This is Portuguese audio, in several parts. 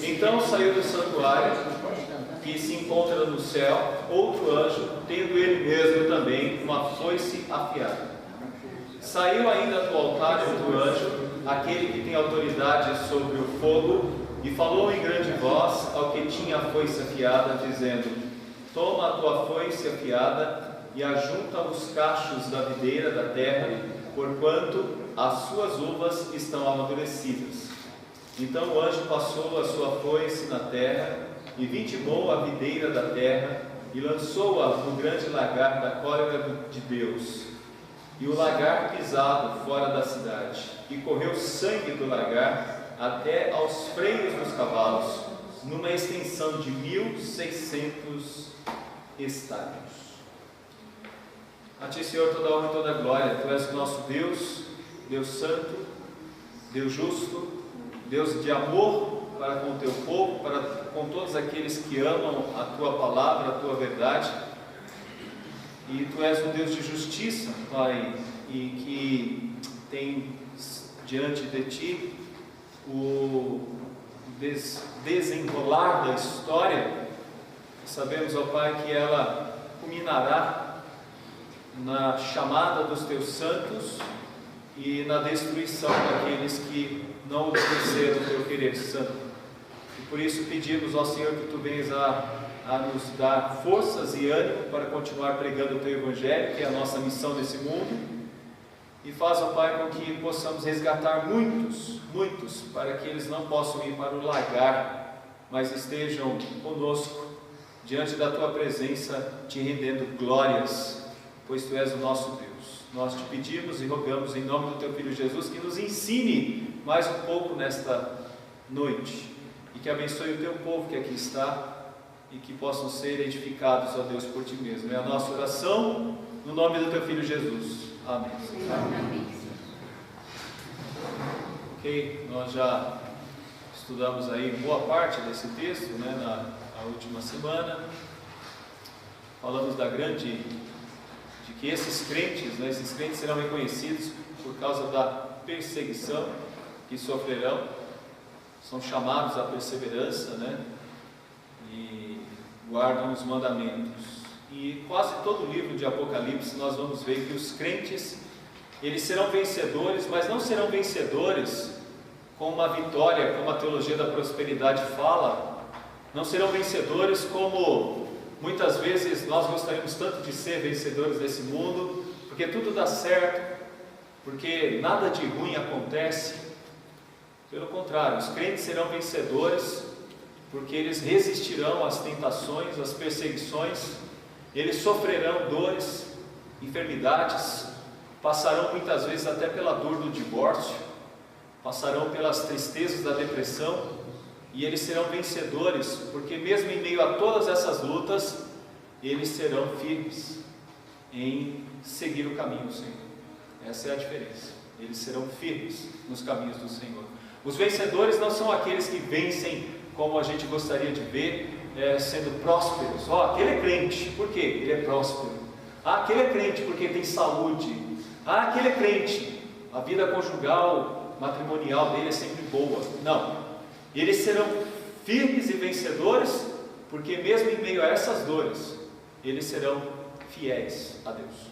Então saiu do santuário, que se encontra no céu, outro anjo, tendo ele mesmo também uma foice afiada. Saiu ainda do altar outro anjo, aquele que tem autoridade sobre o fogo, e falou em grande voz ao que tinha a foice afiada, dizendo: toma a tua foice afiada e ajunta os cachos da videira da terra, porquanto as suas uvas estão amadurecidas. Então o anjo passou a sua foice na terra e vitimou a videira da terra e lançou-a no grande lagar da cólera de Deus, e o lagar pisado fora da cidade, e correu sangue do lagar até aos freios dos cavalos, numa extensão de 1.600 estádios. A Ti, Senhor, toda honra e toda glória. Tu és o nosso Deus, Deus santo, Deus justo, Deus de amor para com o Teu povo, para com todos aqueles que amam a Tua palavra, a Tua verdade. E Tu és um Deus de justiça, Pai, e que tem diante de Ti o desenrolar da história. Sabemos, ó Pai, que ela culminará na chamada dos Teus santos e na destruição daqueles que não obedeceram o Teu querer santo. E por isso pedimos ao Senhor que Tu venhas a nos dar forças e ânimo para continuar pregando o Teu Evangelho, que é a nossa missão nesse mundo. E faz, ó Pai, com que possamos resgatar muitos, para que eles não possam ir para o lagar, mas estejam conosco, diante da Tua presença, Te rendendo glórias, pois Tu és o nosso Deus. Nós Te pedimos e rogamos em nome do Teu Filho Jesus, que nos ensine mais um pouco nesta noite, e que abençoe o Teu povo que aqui está, e que possam ser edificados, ó Deus, por Ti mesmo. É a nossa oração, no nome do Teu Filho Jesus. Amém. Amém. Ok, nós já estudamos aí boa parte desse texto, né, na última semana. Falamos de que esses crentes serão reconhecidos por causa da perseguição que sofrerão, são chamados à perseverança, né, e guardam os mandamentos. E quase todo o livro de Apocalipse nós vamos ver que os crentes, eles serão vencedores, mas não serão vencedores com uma vitória, como a teologia da prosperidade fala. Não serão vencedores como muitas vezes nós gostaríamos tanto de ser vencedores desse mundo, porque tudo dá certo, porque nada de ruim acontece. Pelo contrário, os crentes serão vencedores porque eles resistirão às tentações, às perseguições. Eles sofrerão dores, enfermidades, passarão muitas vezes até pela dor do divórcio, passarão pelas tristezas da depressão, e eles serão vencedores, porque mesmo em meio a todas essas lutas, eles serão firmes em seguir o caminho do Senhor. Essa é a diferença. Eles serão firmes nos caminhos do Senhor. Os vencedores não são aqueles que vencem como a gente gostaria de ver, sendo prósperos. Aquele é crente, por quê? Ele é próspero. Aquele é crente porque tem saúde. Aquele é crente, a vida conjugal, matrimonial dele é sempre boa. Não, eles serão firmes e vencedores, porque mesmo em meio a essas dores, eles serão fiéis a Deus,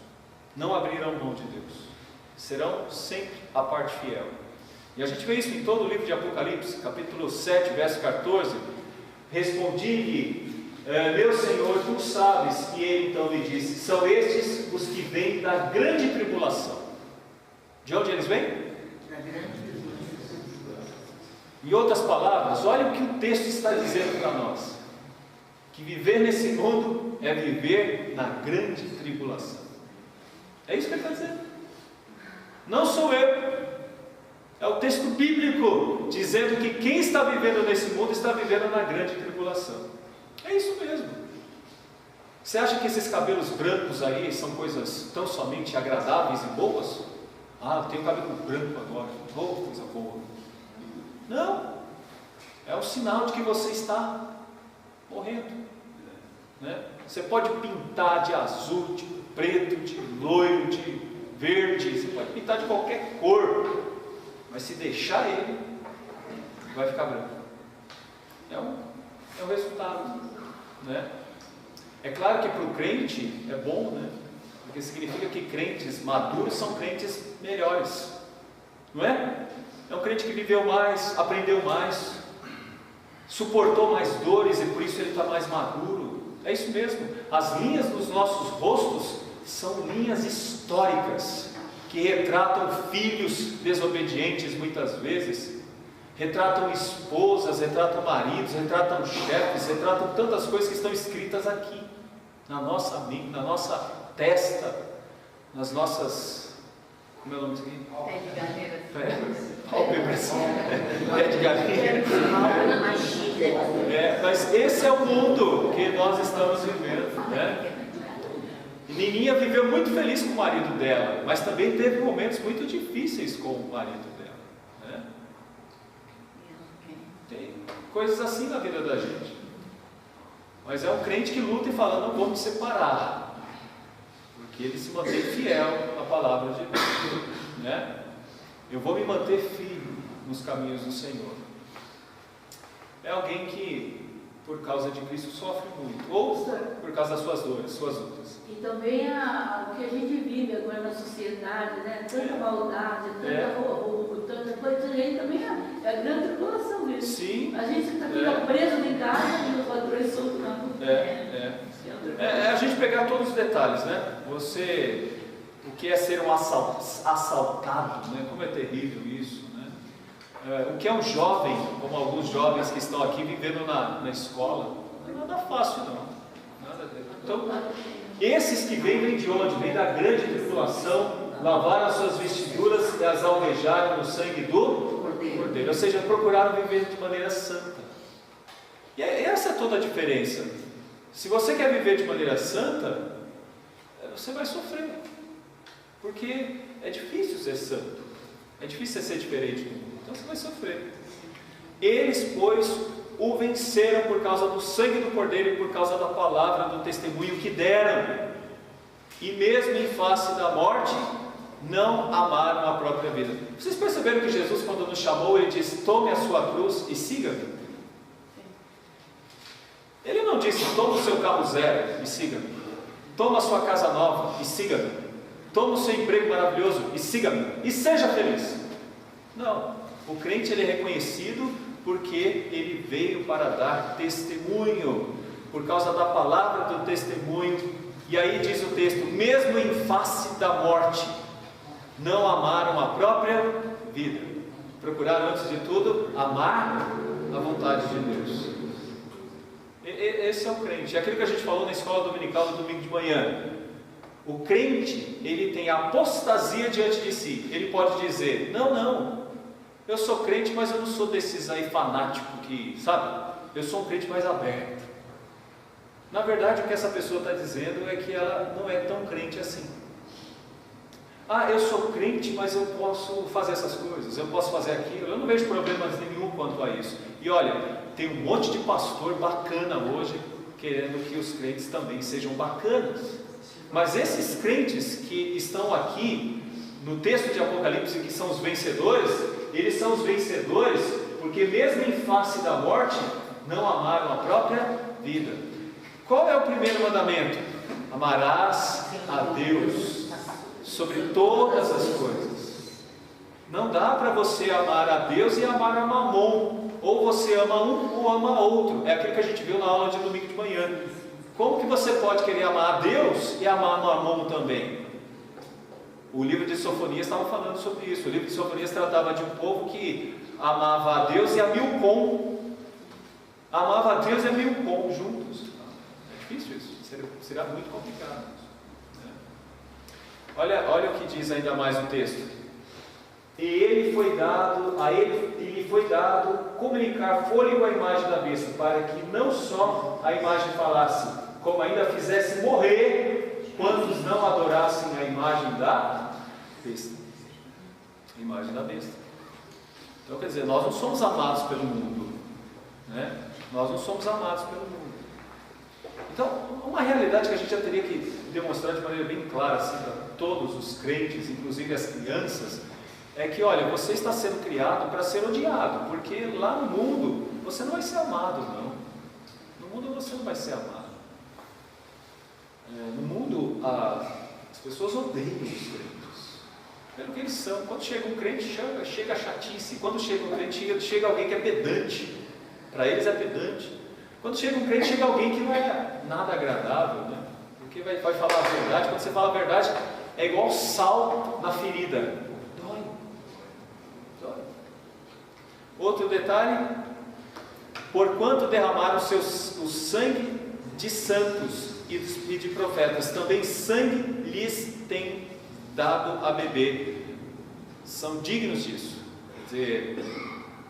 não abrirão mão de Deus, serão sempre a parte fiel. E a gente vê isso em todo o livro de Apocalipse, capítulo 7, verso 14. Respondi-lhe, meu Senhor, Tu sabes. E ele então lhe disse: são estes os que vêm da grande tribulação. De onde eles vêm? Em outras palavras, olha o que o texto está dizendo para nós: que viver nesse mundo é viver na grande tribulação. É isso que ele está dizendo. Não sou eu, é o texto bíblico dizendo que quem está vivendo nesse mundo está vivendo na grande tribulação. É isso mesmo. Você acha que esses cabelos brancos aí são coisas tão somente agradáveis e boas? Eu tenho cabelo branco agora, coisa boa. Não, é um sinal de que você está morrendo, né? Você pode pintar de azul, de preto, de loiro, de verde, você pode pintar de qualquer cor, mas se deixar ele, vai ficar branco. É um resultado, né? É claro que para o crente é bom, né? Porque significa que crentes maduros são crentes melhores, não é? É um crente que viveu mais, aprendeu mais, suportou mais dores e por isso ele está mais maduro. É isso mesmo. As linhas dos nossos rostos são linhas históricas que retratam filhos desobedientes muitas vezes, retratam esposas, retratam maridos, retratam chefes, retratam tantas coisas que estão escritas aqui na nossa mente, na nossa testa, nas nossas, como é o nome disso aqui? Pé de galinha. Pé de galinha. Mas esse é o mundo que nós estamos vivendo, né? E Nininha viveu muito feliz com o marido dela, mas também teve momentos muito difíceis com o marido dela, né? Tem coisas assim na vida da gente. Mas é um crente que luta e fala, não vou me separar, porque ele se mantém fiel à palavra de Deus, né? Eu vou me manter firme nos caminhos do Senhor. É alguém que, por causa de Cristo, sofre muito, ou por causa das suas dores, suas lutas. E também o que a gente vive agora na sociedade, né? Tanta maldade, tanta roubo, tanta coisa, a gente também é a grande tribulação mesmo. Sim. A gente fica preso em casa e os ladrões soltos na rua. A gente pegar todos os detalhes, né? O que é ser um assaltado, né? Como é terrível isso, né? O que é um jovem, como alguns jovens que estão aqui vivendo na escola, não é nada fácil não. Então, esses que vêm de onde? Vêm da grande tribulação, lavaram as suas vestiduras e as alvejaram no sangue do Cordeiro, ou seja, procuraram viver de maneira santa. E essa é toda a diferença. Se você quer viver de maneira santa, você vai sofrer, porque é difícil ser santo, é difícil ser diferente do mundo, então você vai sofrer. Eles, pois, o venceram por causa do sangue do Cordeiro e por causa da palavra do testemunho que deram, e mesmo em face da morte, não amaram a própria vida. Vocês perceberam que Jesus, quando nos chamou, ele disse, tome a sua cruz e siga-me? Ele não disse, toma o seu carro zero e siga-me, toma a sua casa nova e siga-me, toma o seu emprego maravilhoso e siga-me, e seja feliz. Não, o crente ele é reconhecido porque ele veio para dar testemunho, por causa da palavra do testemunho. E aí diz o texto, mesmo em face da morte, não amaram a própria vida, procuraram antes de tudo amar a vontade de Deus. Esse é o crente, é aquilo que a gente falou na escola dominical no domingo de manhã. O crente, ele tem a apostasia diante de si. Ele pode dizer, não, eu sou crente, mas eu não sou desses aí fanáticos que, sabe, eu sou um crente mais aberto. Na verdade, o que essa pessoa está dizendo é que ela não é tão crente assim. Eu sou crente, mas eu posso fazer essas coisas, eu posso fazer aquilo, eu não vejo problemas nenhum quanto a isso. E olha, tem um monte de pastor bacana hoje, querendo que os crentes também sejam bacanas. Mas esses crentes que estão aqui, no texto de Apocalipse, que são os vencedores, eles são os vencedores, porque mesmo em face da morte, não amaram a própria vida. Qual é o primeiro mandamento? Amarás a Deus sobre todas as coisas. Não dá para você amar a Deus e amar a Mamon, ou você ama um ou ama outro. É aquilo que a gente viu na aula de domingo de manhã. Como que você pode querer amar a Deus e amar a Mamon também? O livro de Sofonias estava falando sobre isso. O livro de Sofonias tratava de um povo que amava a Deus e a Milcom. Amava a Deus e a Milcom juntos. É difícil isso, será muito complicado. Olha o que diz ainda mais o texto. E lhe foi dado comunicar fôlego à imagem da besta, para que não só a imagem falasse, como ainda fizesse morrer quantos não adorassem a imagem da besta. A imagem da besta. Então quer dizer, nós não somos amados pelo mundo, né? Nós não somos amados pelo mundo. Então, uma realidade que a gente já teria que demonstrar de maneira bem clara assim, para todos os crentes, inclusive as crianças, é que, olha, você está sendo criado para ser odiado, porque lá no mundo você não vai ser amado, não. No mundo você não vai ser amado. No mundo as pessoas odeiam os crentes, pelo que eles são. Quando chega um crente, chega a chatice. Quando chega um crente, chega alguém que é pedante. Para eles é pedante. Quando chega um crente, chega alguém que não é nada agradável, né? Porque vai falar a verdade. Quando você fala a verdade, é igual sal na ferida. Dói. Outro detalhe: porquanto derramaram o sangue de santos e de profetas, também sangue lhes tem dado a beber. São dignos disso. Quer dizer,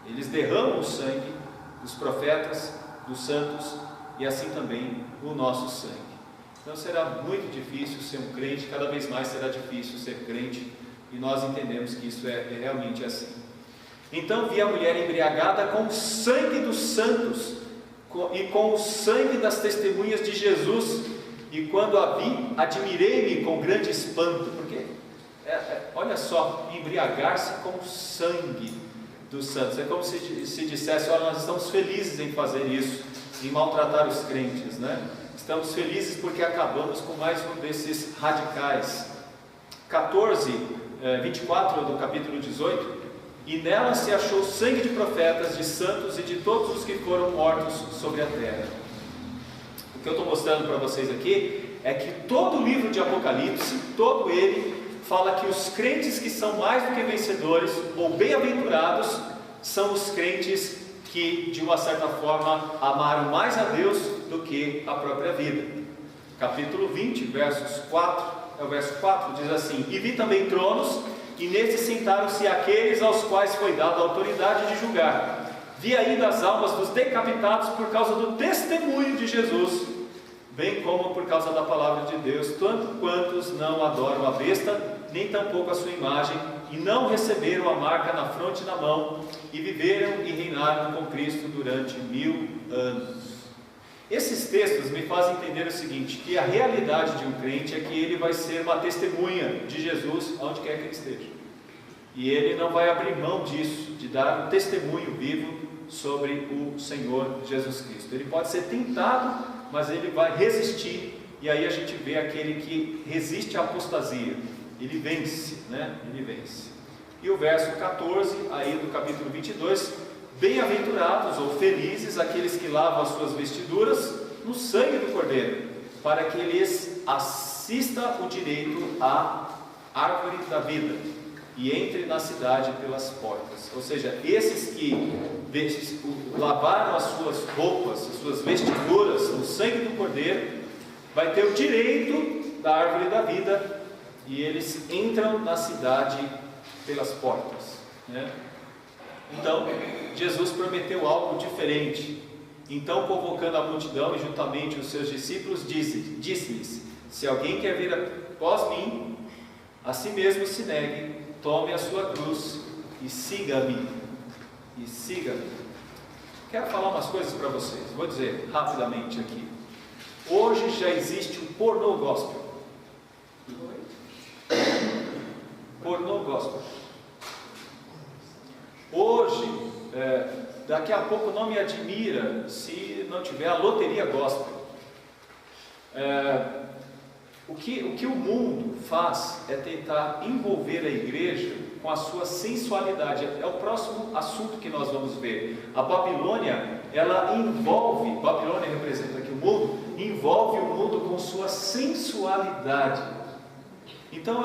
eles derramam o sangue dos profetas, dos santos, e assim também o nosso sangue. Então será muito difícil ser um crente, cada vez mais será difícil ser crente, e nós entendemos que isso é realmente assim. Então vi a mulher embriagada com o sangue dos santos e com o sangue das testemunhas de Jesus, e quando a vi, admirei-me com grande espanto, porque olha só, embriagar-se com o sangue dos santos, é como se dissesse: olha, nós estamos felizes em fazer isso, em maltratar os crentes, né? Estamos felizes porque acabamos com mais um desses radicais. 24 do capítulo 18: e nela se achou sangue de profetas, de santos e de todos os que foram mortos sobre a terra. O que eu estou mostrando para vocês aqui é que todo o livro de Apocalipse, todo ele, fala que os crentes que são mais do que vencedores, ou bem-aventurados, são os crentes que, de uma certa forma, amaram mais a Deus do que a própria vida. Capítulo 20, verso 4, diz assim: e vi também tronos, e nestes sentaram-se aqueles aos quais foi dada a autoridade de julgar. Vi ainda as almas dos decapitados por causa do testemunho de Jesus, bem como por causa da palavra de Deus, tanto quantos não adoram a besta, nem tampouco a sua imagem, e não receberam a marca na fronte e na mão, e viveram e reinaram com Cristo durante 1000 anos. Esses textos me fazem entender o seguinte: que a realidade de um crente é que ele vai ser uma testemunha de Jesus onde quer que ele esteja, e ele não vai abrir mão disso, de dar um testemunho vivo sobre o Senhor Jesus Cristo. Ele pode ser tentado, mas ele vai resistir, e aí a gente vê aquele que resiste à apostasia, ele vence, né? Ele vence. E o verso 14, aí do capítulo 22: bem-aventurados ou felizes aqueles que lavam as suas vestiduras no sangue do Cordeiro, para que lhes assista o direito à árvore da vida, e entre na cidade pelas portas. Ou seja, esses que lavaram as suas roupas, as suas vestiduras no sangue do Cordeiro, vai ter o direito da árvore da vida, e eles entram na cidade pelas portas, né? Então, Jesus prometeu algo diferente. Então, convocando a multidão e juntamente os seus discípulos, disse-lhes: se alguém quer vir após mim, a si mesmo se negue, tome a sua cruz e siga-me. E siga-me. Quero falar umas coisas para vocês, vou dizer rapidamente aqui. Hoje já existe um pornô gospel. Pornô gospel. Hoje, daqui a pouco não me admira se não tiver a loteria gospel. O que o mundo faz é tentar envolver a igreja com a sua sensualidade. É o próximo assunto que nós vamos ver. A Babilônia, ela envolve, Babilônia representa aqui o mundo, envolve o mundo com sua sensualidade. Então,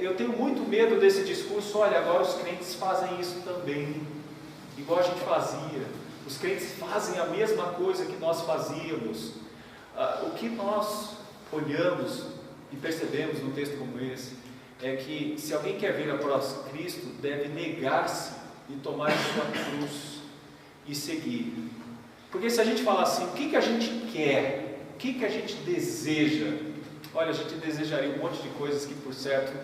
eu tenho muito medo desse discurso: olha, agora os crentes fazem isso também, igual a gente fazia. Os crentes fazem a mesma coisa que nós fazíamos. O que nós olhamos e percebemos num texto como esse é que se alguém quer vir após Cristo, deve negar-se e tomar a sua cruz e seguir. Porque se a gente falar assim, o que a gente quer, o que a gente deseja, olha, a gente desejaria um monte de coisas que, por certo,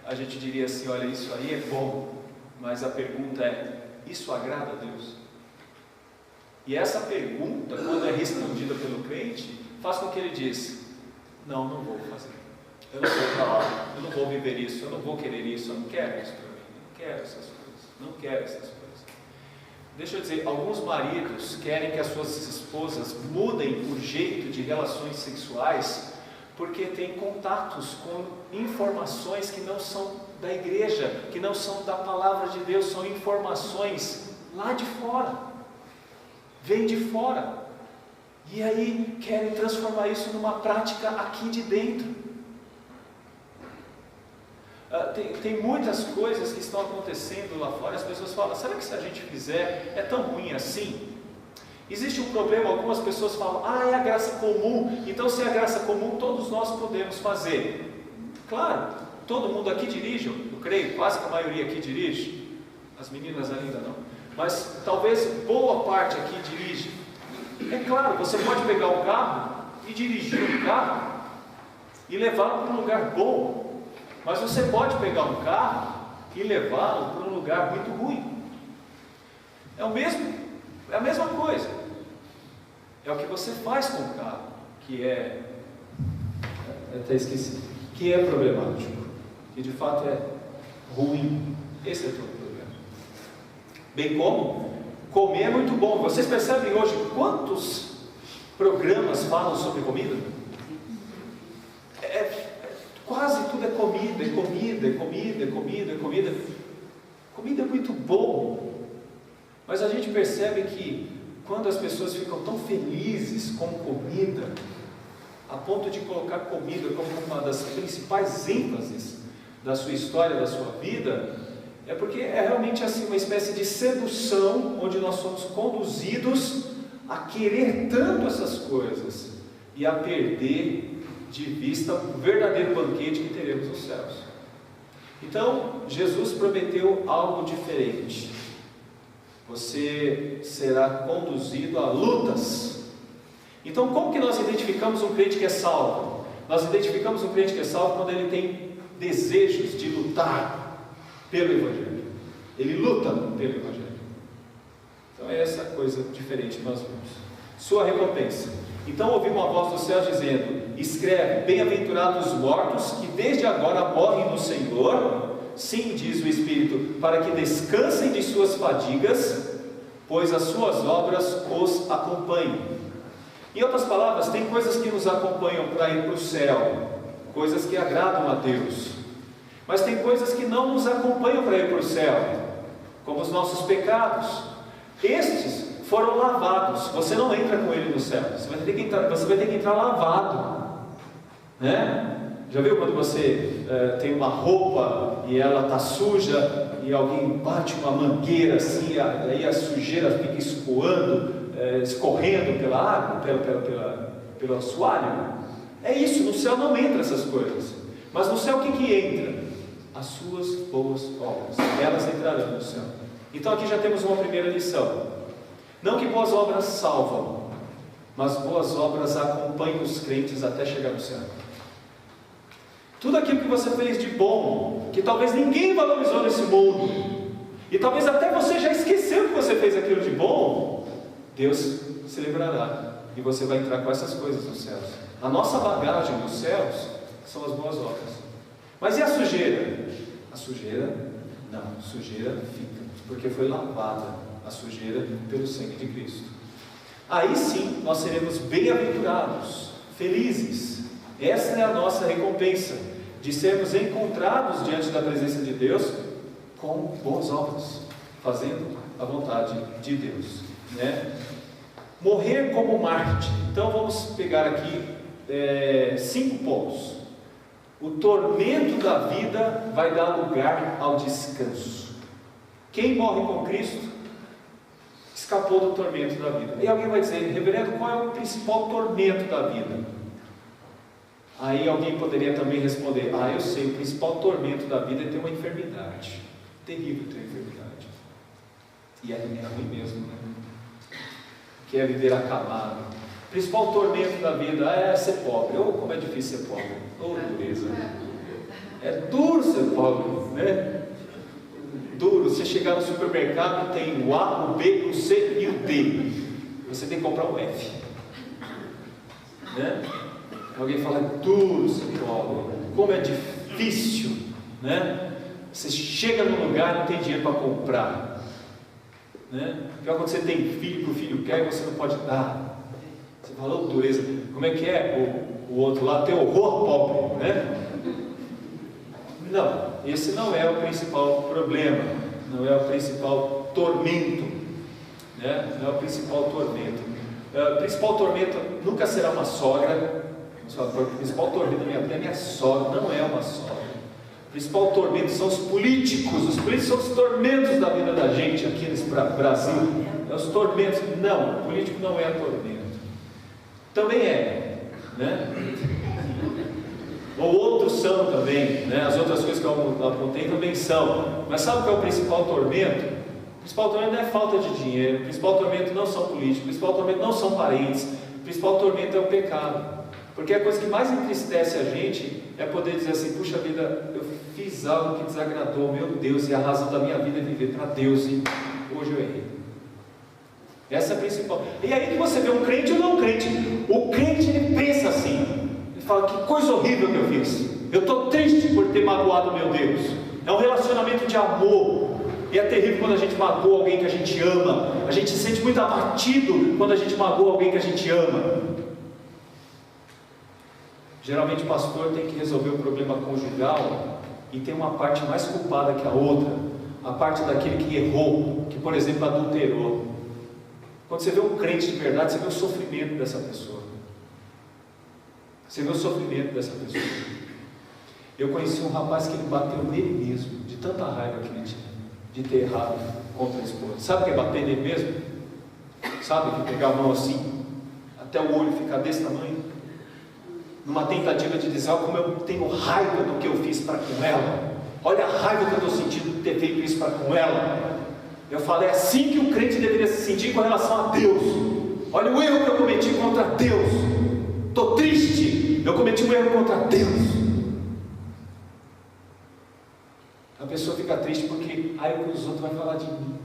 a gente diria assim: olha, isso aí é bom, mas a pergunta é: isso agrada a Deus? E essa pergunta, quando é respondida pelo crente, faz com que ele diz: não vou fazer, eu não vou falar, eu não vou viver isso, eu não vou querer isso, eu não quero isso para mim, eu não quero essas coisas, não quero essas coisas. Deixa eu dizer, alguns maridos querem que as suas esposas mudem o jeito de relações sexuais porque têm contatos com informações que não são da igreja, que não são da palavra de Deus, são informações lá de fora, vem de fora, e aí querem transformar isso numa prática aqui de dentro. Tem muitas coisas que estão acontecendo lá fora, as pessoas falam, será que se a gente fizer é tão ruim assim? Existe um problema, algumas pessoas falam, é a graça comum, então se é a graça comum, todos nós podemos fazer. Claro, todo mundo aqui dirige, eu creio, quase que a maioria aqui dirige, as meninas ainda não, mas talvez boa parte aqui dirige. É claro, você pode pegar um carro e dirigir um carro e levá-lo para um lugar bom, mas você pode pegar um carro e levá-lo para um lugar muito ruim. É a mesma coisa. É o que você faz com o carro que até esqueci, que é problemático, que de fato é ruim. Esse é todo o problema. Bem como comer é muito bom. Vocês percebem hoje quantos programas falam sobre comida? Quase tudo é comida, é comida, é comida, é comida, é comida. Comida é muito bom, mas a gente percebe que quando as pessoas ficam tão felizes com comida, a ponto de colocar comida como uma das principais ênfases da sua história, da sua vida, é porque é realmente assim uma espécie de sedução, onde nós somos conduzidos a querer tanto essas coisas e a perder de vista o verdadeiro banquete que teremos nos céus. Então, Jesus prometeu algo diferente. Você será conduzido a lutas. Então, como que nós identificamos um crente que é salvo? Nós identificamos um crente que é salvo quando ele tem desejos de lutar pelo Evangelho. Ele luta pelo Evangelho. Então, é essa coisa diferente que nós vemos. Sua recompensa. Então ouvi uma voz dos céus dizendo: escreve, bem-aventurados os mortos que desde agora morrem no Senhor, sim, diz o Espírito, para que descansem de suas fadigas, pois as suas obras os acompanhem. Em outras palavras, tem coisas que nos acompanham para ir para o céu, coisas que agradam a Deus, mas tem coisas que não nos acompanham para ir para o céu, como os nossos pecados. Estes foram lavados, você não entra com ele no céu, você vai ter que entrar lavado, né? Já viu quando você tem uma roupa e ela está suja e alguém bate uma mangueira assim, aí a sujeira fica escorrendo pela água, pelo assoalho? É isso, no céu não entra essas coisas, mas no céu o que entra? As suas boas obras, elas entrarão no céu. Então aqui já temos uma primeira lição. Não que boas obras salvam, mas boas obras acompanham os crentes até chegar no céu. Tudo aquilo que você fez de bom, que talvez ninguém valorizou nesse mundo, e talvez até você já esqueceu que você fez aquilo de bom, Deus se lembrará, e você vai entrar com essas coisas nos céus. A nossa bagagem nos céus são as boas obras. Mas e a sujeira? A sujeira, não, sujeira fica, porque foi lavada a sujeira pelo sangue de Cristo. Aí sim nós seremos bem-aventurados, felizes. Essa é a nossa recompensa, de sermos encontrados diante da presença de Deus com boas obras, fazendo a vontade de Deus, né? Morrer como mártir. Então vamos pegar aqui 5 pontos. O tormento da vida vai dar lugar ao descanso. Quem morre com Cristo escapou do tormento da vida. E alguém vai dizer: reverendo, qual é o principal tormento da vida? Aí alguém poderia também responder: eu sei, o principal tormento da vida é ter uma enfermidade. Terrível ter enfermidade. E é ruim mesmo, né? Que é viver acamado. O principal tormento da vida é ser pobre. Como é difícil ser pobre. Dureza. É duro ser pobre, né? Duro. Você chegar no supermercado, tem o A, o B, o C e o D. Você tem que comprar o F, né? Alguém fala: duro ser pobre, como é difícil, né? Você chega num lugar e não tem dinheiro para comprar. Né? Pior quando você tem filho que o filho quer e você não pode dar. Você fala, oh, dureza. Como é que é o outro lá? Tem horror pobre, né? Não, esse não é o principal problema. Não é o principal tormento. Né? Não é o principal tormento. O principal tormento nunca será uma sogra. O principal tormento da minha vida é minha sogra, não é uma sogra. O principal tormento são os políticos. Os políticos são os tormentos da vida da gente aqui nesse Brasil. É os tormentos. Não, o político não é tormento. Também é, né? Ou outros são também, né? As outras coisas que eu apontei também são. Mas sabe o que é o principal tormento? O principal tormento não é falta de dinheiro. O principal tormento não são políticos. O principal tormento não são parentes. O principal tormento é o pecado. Porque a coisa que mais entristece a gente é poder dizer assim, puxa vida, eu fiz algo que desagradou, meu Deus, e a razão da minha vida é viver para Deus, e hoje eu errei. Essa é a principal. E aí que você vê um crente ou não crente. O crente, ele pensa assim, ele fala, que coisa horrível que eu fiz. Eu estou triste por ter magoado meu Deus. É um relacionamento de amor. E é terrível quando a gente magoa alguém que a gente ama. A gente se sente muito abatido quando a gente magoa alguém que a gente ama. Geralmente o pastor tem que resolver o problema conjugal e tem uma parte mais culpada que a outra, a parte daquele que errou, que por exemplo adulterou. Quando você vê um crente de verdade, você vê o sofrimento dessa pessoa. Você vê o sofrimento dessa pessoa. Eu conheci um rapaz que ele bateu nele mesmo, de tanta raiva que ele tinha, de ter errado contra a esposa. Sabe o que é bater nele mesmo? Sabe que pegar a mão assim, até o olho ficar desse tamanho? Numa tentativa de dizer, olha como eu tenho raiva do que eu fiz para com ela, olha a raiva que eu estou sentindo de ter feito isso para com ela. Eu falo, é assim que o crente deveria se sentir com relação a Deus. Olha o erro que eu cometi contra Deus, estou triste, eu cometi um erro contra Deus. A pessoa fica triste porque, ai, o que os outros vão falar de mim.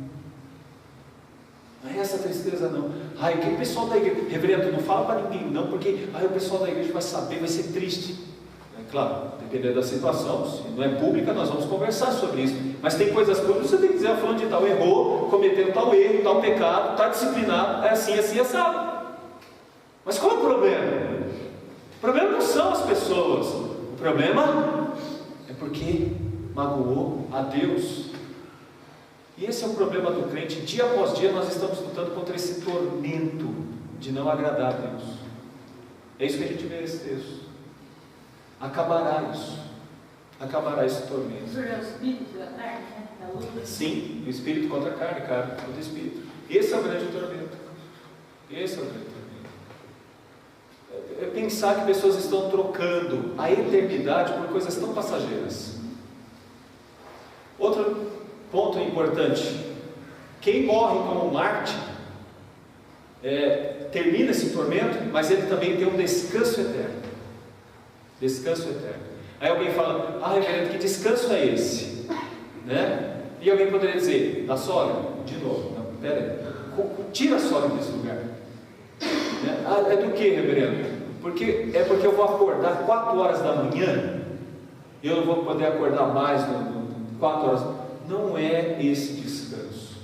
Não é essa tristeza não. Ai, aquele pessoal da igreja, reverendo, não fala para ninguém não, porque ai, o pessoal da igreja vai saber, vai ser triste. É claro, dependendo da situação, se não é pública, nós vamos conversar sobre isso. Mas tem coisas públicas, você tem que dizer, falando de tal errou, cometeu tal erro, tal pecado, está disciplinado, é assim, assim, assado. Mas qual é o problema? O problema não são as pessoas, o problema é porque magoou a Deus. E esse é o problema do crente. Dia após dia nós estamos lutando contra esse tormento de não agradar a Deus. É isso que a gente vê nesse texto. Acabará isso. Acabará esse tormento. O senhor é o espírito da carne, né? Da luta. Sim, o espírito contra a carne, carne contra o espírito. Esse é o grande tormento. Esse é o grande tormento. É pensar que pessoas estão trocando a eternidade por coisas tão passageiras. Outro ponto importante: quem morre como Marte termina esse tormento, mas ele também tem um descanso eterno. Descanso eterno. Aí alguém fala, ah, reverendo, que descanso é esse? Né? E alguém poderia dizer, da sogra? De novo, não, pera aí, tira a sogra desse lugar. Né? Ah, é do que, reverendo? Porque eu vou acordar 4 horas da manhã, e eu não vou poder acordar mais 4 horas. Não é esse descanso.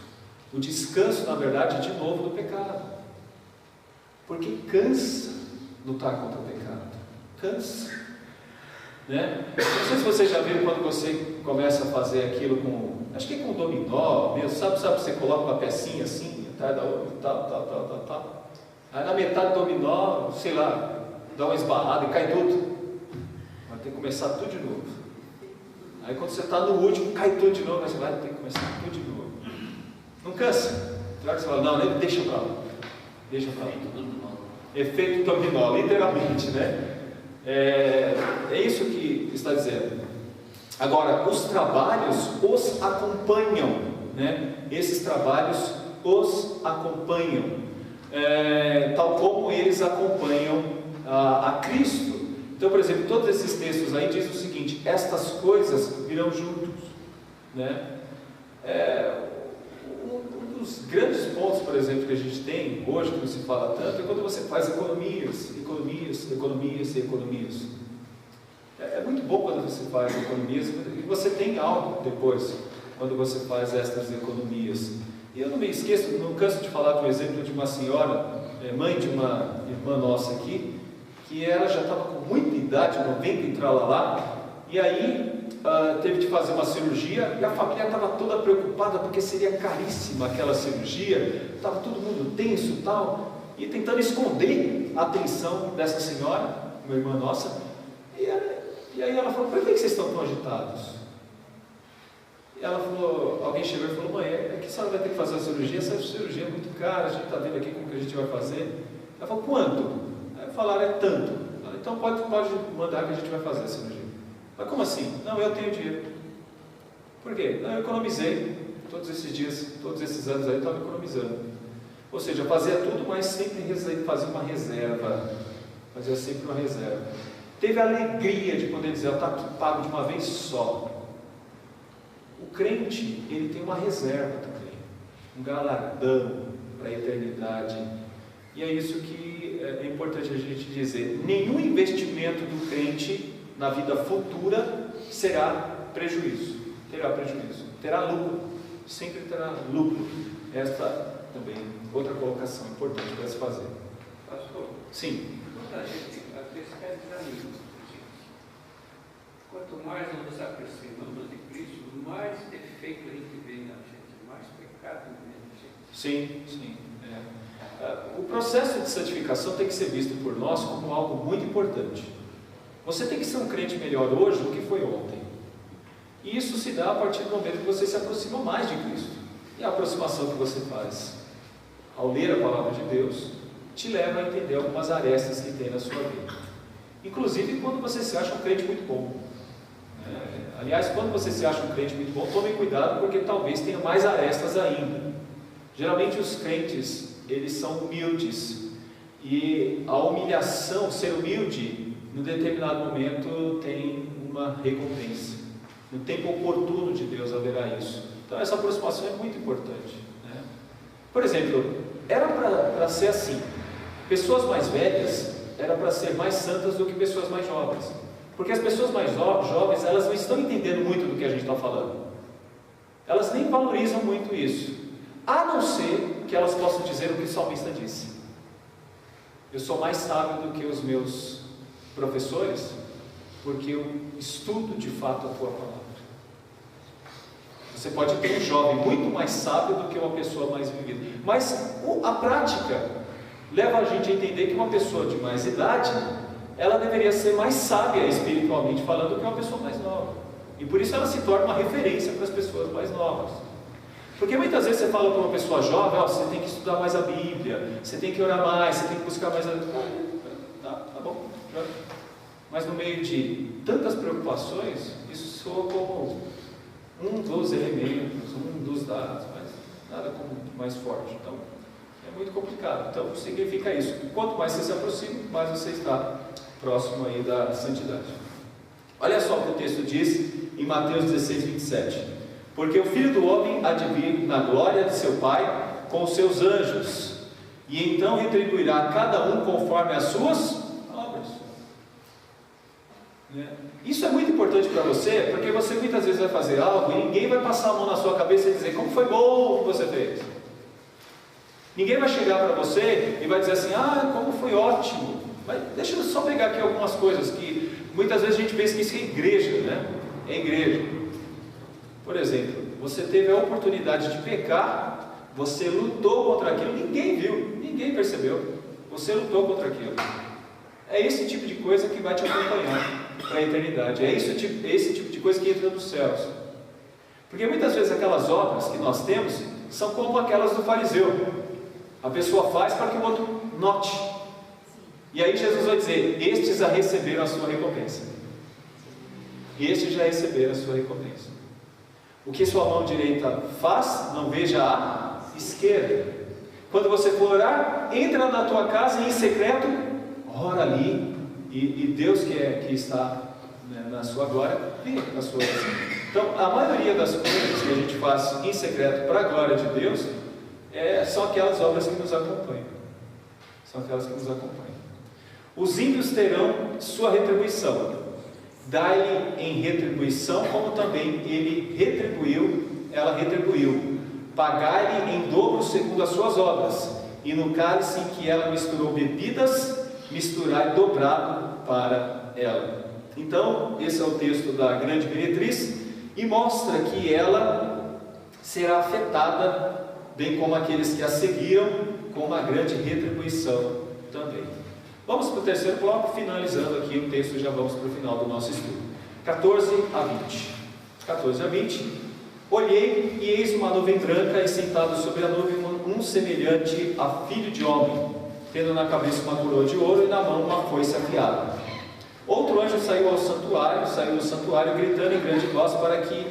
O descanso, na verdade, é de novo do pecado. Porque cansa lutar contra o pecado. Cansa. Né? Não sei se vocês já viram quando você começa a fazer aquilo com, acho que é com dominó mesmo, sabe, você coloca uma pecinha assim, atrás da outra, tal. Aí na metade do dominó, sei lá, dá uma esbarrada e cai tudo. Vai ter que começar tudo de novo. Aí quando você está no último, cai tudo de novo, você vai ter que começar tudo de novo. Não cansa? Claro que você fala, não, deixa pra lá. Deixa pra lá. Efeito dominó, literalmente, né? É isso que está dizendo. Agora, os trabalhos os acompanham, né? Esses trabalhos os acompanham, tal como eles acompanham a Cristo. Então, por exemplo, todos esses textos aí diz o seguinte: estas coisas virão juntos, né? Um dos grandes pontos, por exemplo, que a gente tem hoje, que não se fala tanto, é quando você faz economias. É muito bom quando você faz economias, e você tem algo depois, quando você faz estas economias. E eu não me esqueço, não canso de falar do exemplo de uma senhora, mãe de uma irmã nossa aqui, que ela já estava com muita idade, 90 e tralalá, e aí teve de fazer uma cirurgia, e a família estava toda preocupada, porque seria caríssima aquela cirurgia, estava todo mundo tenso e tal, e tentando esconder a atenção dessa senhora, uma irmã nossa, e aí ela falou: por que vocês estão tão agitados? E ela falou, alguém chegou e falou: mãe, é que a senhora vai ter que fazer a cirurgia, essa cirurgia é muito cara, a gente está vendo aqui como que a gente vai fazer. Ela falou: quanto? Aí falaram: é tanto. Então pode mandar que a gente vai fazer a cirurgia. Mas como assim? Não, eu tenho dinheiro. Por quê? Não, eu economizei todos esses dias, todos esses anos aí eu estava economizando. Ou seja, fazia tudo, mas sempre fazia uma reserva. Fazia sempre uma reserva. Teve a alegria de poder dizer: está aqui pago de uma vez só. O crente, ele tem uma reserva também, um galardão para a eternidade. E é isso que é importante a gente dizer: nenhum investimento do crente na vida futura será prejuízo, terá lucro, sempre terá lucro. Esta também, outra colocação importante para se fazer. Pastor? Sim. Muita gente às vezes quer desanimar. Quanto mais nós aproximamos de Cristo, mais defeito a gente vê na gente, mais pecado vê na gente. Sim. O processo de santificação tem que ser visto por nós como algo muito importante. Você tem que ser um crente melhor hoje do que foi ontem. E isso se dá a partir do momento que você se aproxima mais de Cristo. E a aproximação que você faz ao ler a palavra de Deus te leva a entender algumas arestas que tem na sua vida. Inclusive quando você se acha um crente muito bom. Aliás, quando você se acha um crente muito bom, tome cuidado, porque talvez tenha mais arestas ainda. Geralmente os crentes, eles são humildes, e a humilhação, ser humilde, num determinado momento tem uma recompensa. No tempo oportuno de Deus haverá isso. Então essa aproximação é muito importante, né? Por exemplo, era para ser assim: pessoas mais velhas era para ser mais santas do que pessoas mais jovens. Porque as pessoas mais jovens, elas não estão entendendo muito do que a gente está falando. Elas nem valorizam muito isso. A não ser que elas possam dizer o que o salmista disse: eu sou mais sábio do que os meus professores, porque eu estudo de fato a tua palavra. Você pode ter um jovem muito mais sábio do que uma pessoa mais vivida. Mas a prática leva a gente a entender que uma pessoa de mais idade, ela deveria ser mais sábia espiritualmente falando do que uma pessoa mais nova. E por isso ela se torna uma referência para as pessoas mais novas. Porque muitas vezes você fala para uma pessoa jovem: você tem que estudar mais a Bíblia, você tem que orar mais, você tem que buscar mais tá bom, mas no meio de tantas preocupações, isso soa como um dos elementos, um dos dados, mas nada como mais forte. Então é muito complicado. Então significa isso: quanto mais você se aproxima, mais você está próximo aí da santidade. Olha só o que o texto diz em Mateus 16, 27. Porque o Filho do Homem há de vir na glória de seu Pai com os seus anjos, e então retribuirá cada um conforme as suas obras. Isso é muito importante para você, porque você muitas vezes vai fazer algo e ninguém vai passar a mão na sua cabeça e dizer: como foi bom o que você fez. Ninguém vai chegar para você e vai dizer assim: como foi ótimo. Mas deixa eu só pegar aqui algumas coisas que muitas vezes a gente pensa que isso é igreja, né? É igreja. Por exemplo, você teve a oportunidade de pecar, você lutou contra aquilo, ninguém viu, ninguém percebeu. Você lutou contra aquilo. É esse tipo de coisa que vai te acompanhar para a eternidade. É esse tipo de coisa que entra nos céus. Porque muitas vezes aquelas obras que nós temos são como aquelas do fariseu. A pessoa faz para que o outro note. E aí Jesus vai dizer: estes já receberam a sua recompensa. Estes já receberam a sua recompensa. O que sua mão direita faz, não veja a esquerda. Quando você for orar, entra na tua casa e em secreto, ora ali, e Deus que está, né, na sua glória, vê a sua oração. Então, a maioria das coisas que a gente faz em secreto para a glória de Deus, são aquelas obras que nos acompanham. São aquelas que nos acompanham. Os ímpios terão sua retribuição. dá-lhe em retribuição, como também ela retribuiu, pagai-lhe em dobro segundo as suas obras, e no cálice em que ela misturou bebidas, misturai dobrado para ela. Então, esse é o texto da grande meretriz, e mostra que ela será afetada, bem como aqueles que a seguiram, com uma grande retribuição também. Vamos para o terceiro bloco, finalizando aqui o texto, já vamos para o final do nosso estudo. 14 a 20. 14 a 20. Olhei, e eis uma nuvem branca, e sentado sobre a nuvem um semelhante a filho de homem, tendo na cabeça uma coroa de ouro e na mão uma foice afiada. Outro anjo saiu do santuário, gritando em grande voz para que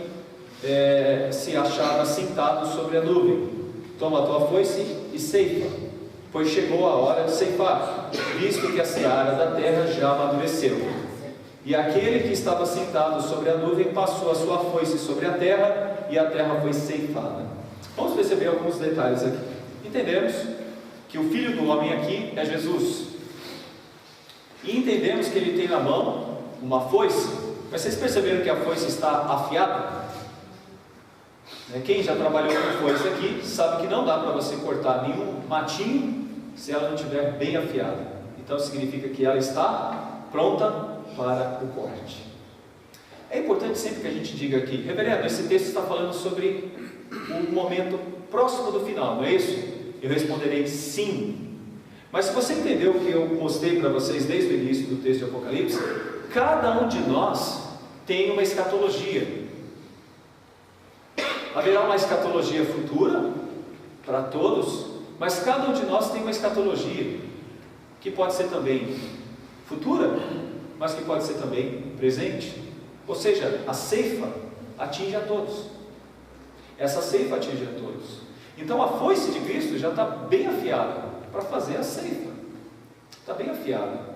se achava sentado sobre a nuvem: toma a tua foice e ceifa, pois chegou a hora de ceifar, visto que a seara da terra já amadureceu. E aquele que estava sentado sobre a nuvem passou a sua foice sobre a terra, e a terra foi ceifada. Vamos perceber alguns detalhes aqui. Entendemos que o Filho do Homem aqui é Jesus, e entendemos que ele tem na mão uma foice. Mas vocês perceberam que a foice está afiada? Quem já trabalhou com foice aqui sabe que não dá para você cortar nenhum matinho se ela não estiver bem afiada. Então significa que ela está pronta para o corte. É importante sempre que a gente diga aqui: reverendo, esse texto está falando sobre um momento próximo do final, não é isso? Eu responderei sim. Mas se você entendeu o que eu mostrei para vocês desde o início do texto de Apocalipse, cada um de nós tem uma escatologia. Haverá uma escatologia futura para todos, mas cada um de nós tem uma escatologia que pode ser também futura, mas que pode ser também presente. Ou seja, a ceifa atinge a todos. Essa ceifa atinge a todos. Então a foice de Cristo já está bem afiada para fazer a ceifa. Está bem afiada.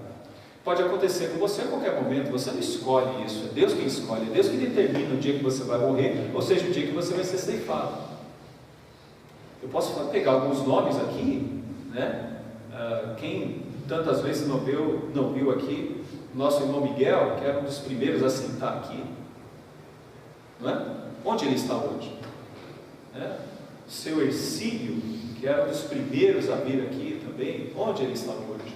Pode acontecer com você a qualquer momento. Você não escolhe isso. É Deus quem escolhe. É Deus que determina o dia que você vai morrer, ou seja, o dia que você vai ser ceifado. Eu posso pegar alguns nomes aqui, né? Quem tantas vezes não viu aqui nosso irmão Miguel, que era um dos primeiros a sentar aqui, não é? Onde ele está hoje? Seu Ercílio, que era um dos primeiros a vir aqui também, onde ele está hoje?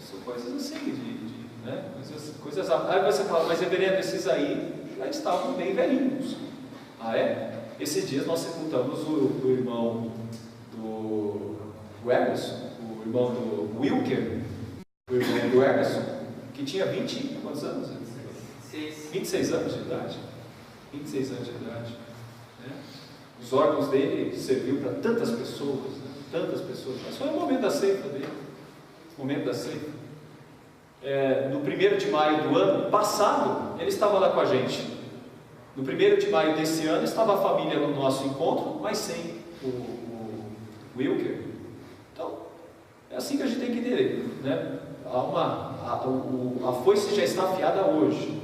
São coisas assim, né? coisas. Aí você fala: mas reverendo, esses aí já estavam bem velhinhos. Ah, é? Esses dias nós sepultamos o irmão do Emerson, o irmão do Wilker, o irmão do Emerson, que tinha 20, quantos anos? 26 anos de idade. 26 anos de idade. Né? Os órgãos dele serviu para tantas pessoas, né? Tantas pessoas. Mas foi o momento da ceifa dele. O momento da ceifa. No 1º de maio do ano passado, ele estava lá com a gente. No 1º de maio desse ano, estava a família no nosso encontro, mas sem o Wilker. Então, é assim que a gente tem que entender, né? A foice já está afiada hoje.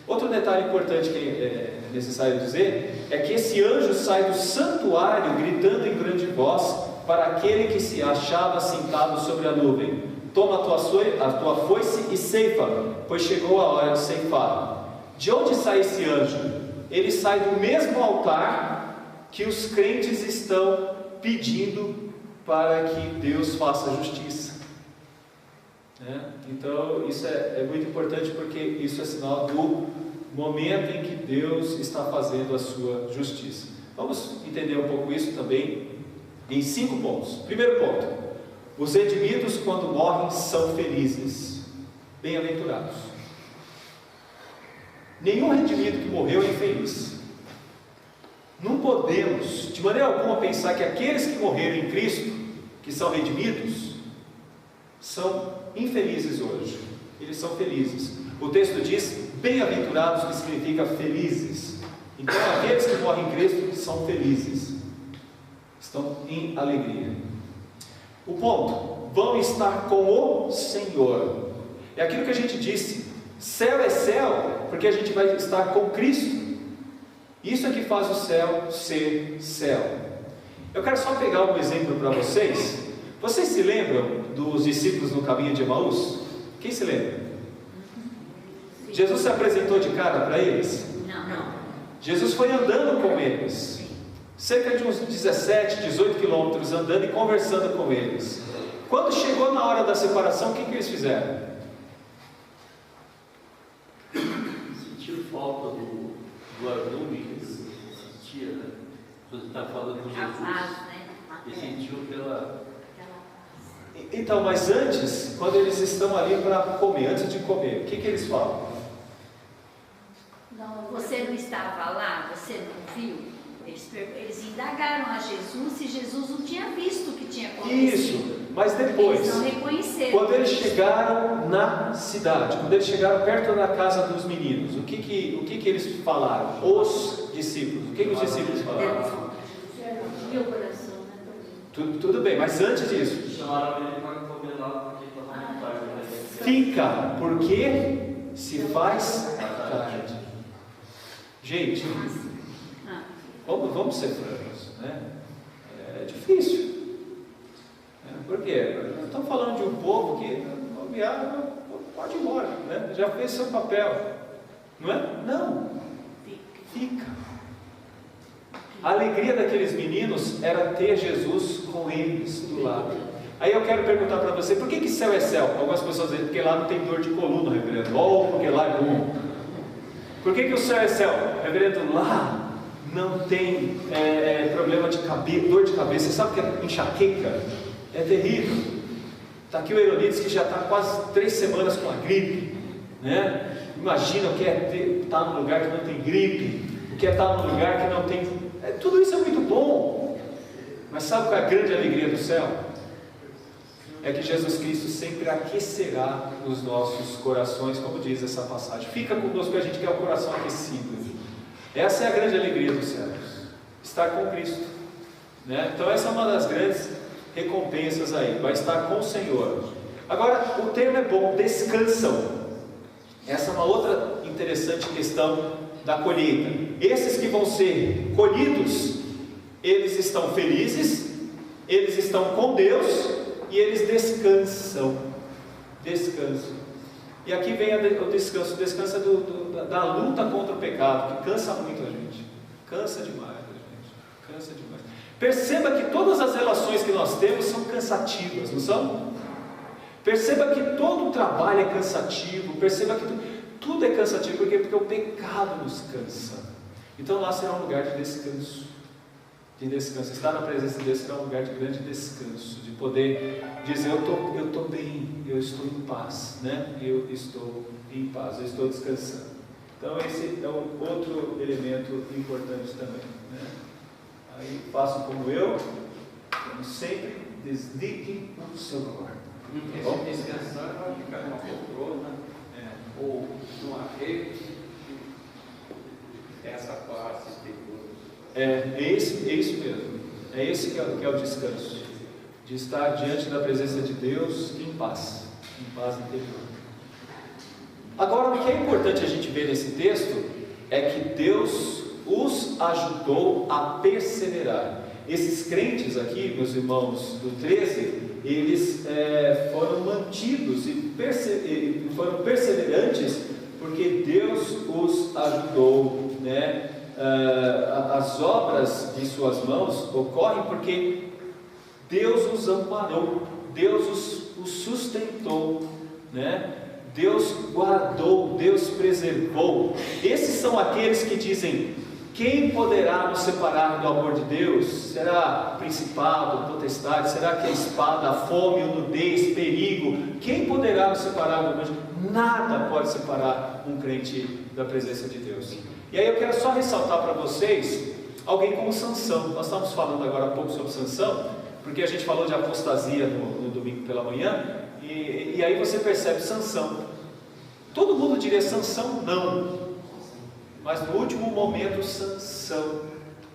Outro detalhe importante que é necessário dizer é que esse anjo sai do santuário gritando em grande voz para aquele que se achava sentado sobre a nuvem: toma a tua foice e ceifa, pois chegou a hora de ceifar. De onde sai esse anjo? Ele sai do mesmo altar que os crentes estão pedindo para que Deus faça justiça. Então isso é muito importante, porque isso é sinal do momento em que Deus está fazendo a sua justiça. Vamos entender um pouco isso também em 5 pontos. Primeiro ponto: os redimidos, quando morrem, são felizes, bem-aventurados. Nenhum redimido que morreu é infeliz. Não podemos, de maneira alguma, pensar que aqueles que morreram em Cristo, que são redimidos, são infelizes hoje. Eles são felizes. O texto diz bem-aventurados, que significa felizes. Então aqueles que morrem em Cristo são felizes, estão em alegria. O ponto: vão estar com o Senhor. É aquilo que a gente disse: céu é céu, porque a gente vai estar com Cristo. Isso é que faz o céu ser céu. Eu quero só pegar um exemplo para vocês. Vocês se lembram dos discípulos no caminho de Emaús? Quem se lembra? Jesus se apresentou de cara para eles? Não. Jesus foi andando com eles, cerca de uns 17, 18 quilômetros, andando e conversando com eles. Quando chegou na hora da separação, o que eles fizeram? Sentiram falta do ardume que eles sentiam, né? Quando está falando com Jesus. E sentiu pela... Então, mas antes, quando eles estão ali para comer, antes de comer, o que eles falam? Não, você não estava lá, você não viu? Eles indagaram a Jesus se Jesus não tinha visto o que tinha acontecido. Isso, mas depois, eles não reconheceram. quando eles chegaram na cidade, quando eles chegaram perto da casa dos meninos, o que eles falaram? Os discípulos, o que os discípulos falaram? Meu coração, né? Tudo bem, mas antes disso, chamaram ele para comer lá porque estava muito tarde, né? fica, porque se faz tarde. Gente, vamos ser francos, né? É difícil. Por quê? Nós estamos falando de um povo que pode ir embora, né? Já fez seu papel, não é? Não, fica. A alegria daqueles meninos era ter Jesus com eles do lado. Aí eu quero perguntar para você, por que céu é céu? Algumas pessoas dizem, porque lá não tem dor de coluna, reverendo, ou porque lá é bom. Por que o céu é céu? Reverendo, lá não tem problema de cabeça, dor de cabeça. Você sabe que é enxaqueca? É terrível. Está aqui o Eronides, que já está quase 3 semanas com a gripe, né? Imagina o que é estar num lugar que não tem gripe, o que é estar num lugar que não tem... tudo isso é muito bom, mas sabe qual é a grande alegria do céu? É que Jesus Cristo sempre aquecerá os nossos corações, como diz essa passagem. Fica conosco, a gente quer o coração aquecido. Essa é a grande alegria dos céus, estar com Cristo, né? Então essa é uma das grandes recompensas aí, vai estar com o Senhor. Agora, o termo é bom, descansam. Essa é uma outra interessante questão da colheita. Esses que vão ser colhidos, eles estão felizes, eles estão com Deus e eles descansam. E aqui vem o descanso. O descanso é da luta contra o pecado, que cansa muito a gente. Cansa demais a gente. Cansa demais. Perceba que todas as relações que nós temos são cansativas, não são? Perceba que todo o trabalho é cansativo. Perceba que tudo é cansativo. Por quê? Porque o pecado nos cansa. Então lá será um lugar de descanso. Estar na presença de Deus será um lugar de grande descanso, de poder dizer, eu estou bem, eu estou em paz, né? Eu estou em paz, eu estou descansando. Então esse é um outro elemento importante também, né? Aí façam como eu, como sempre, desligue o celular. Esse descansar vai ficar numa poltrona, ou numa rede, essa parte exterior. É isso mesmo. É esse que é o descanso, de estar diante da presença de Deus em paz interior. Agora, o que é importante a gente ver nesse texto é que Deus os ajudou a perseverar. Esses crentes aqui, meus irmãos, do 13, eles foram mantidos e foram perseverantes porque Deus os ajudou, né? As obras de suas mãos ocorrem porque Deus os amparou, Deus os sustentou, né? Deus guardou, Deus preservou. Esses são aqueles que dizem: quem poderá nos separar do amor de Deus? Será principado, potestade? Será que a espada, a fome, a nudez, perigo? Quem poderá nos separar do amor de Deus? Nada pode separar um crente da presença de Deus. E aí eu quero só ressaltar para vocês alguém como Sansão. Nós estávamos falando agora há pouco sobre Sansão, porque a gente falou de apostasia no domingo pela manhã, e aí você percebe Sansão. Todo mundo diria Sansão não, mas no último momento Sansão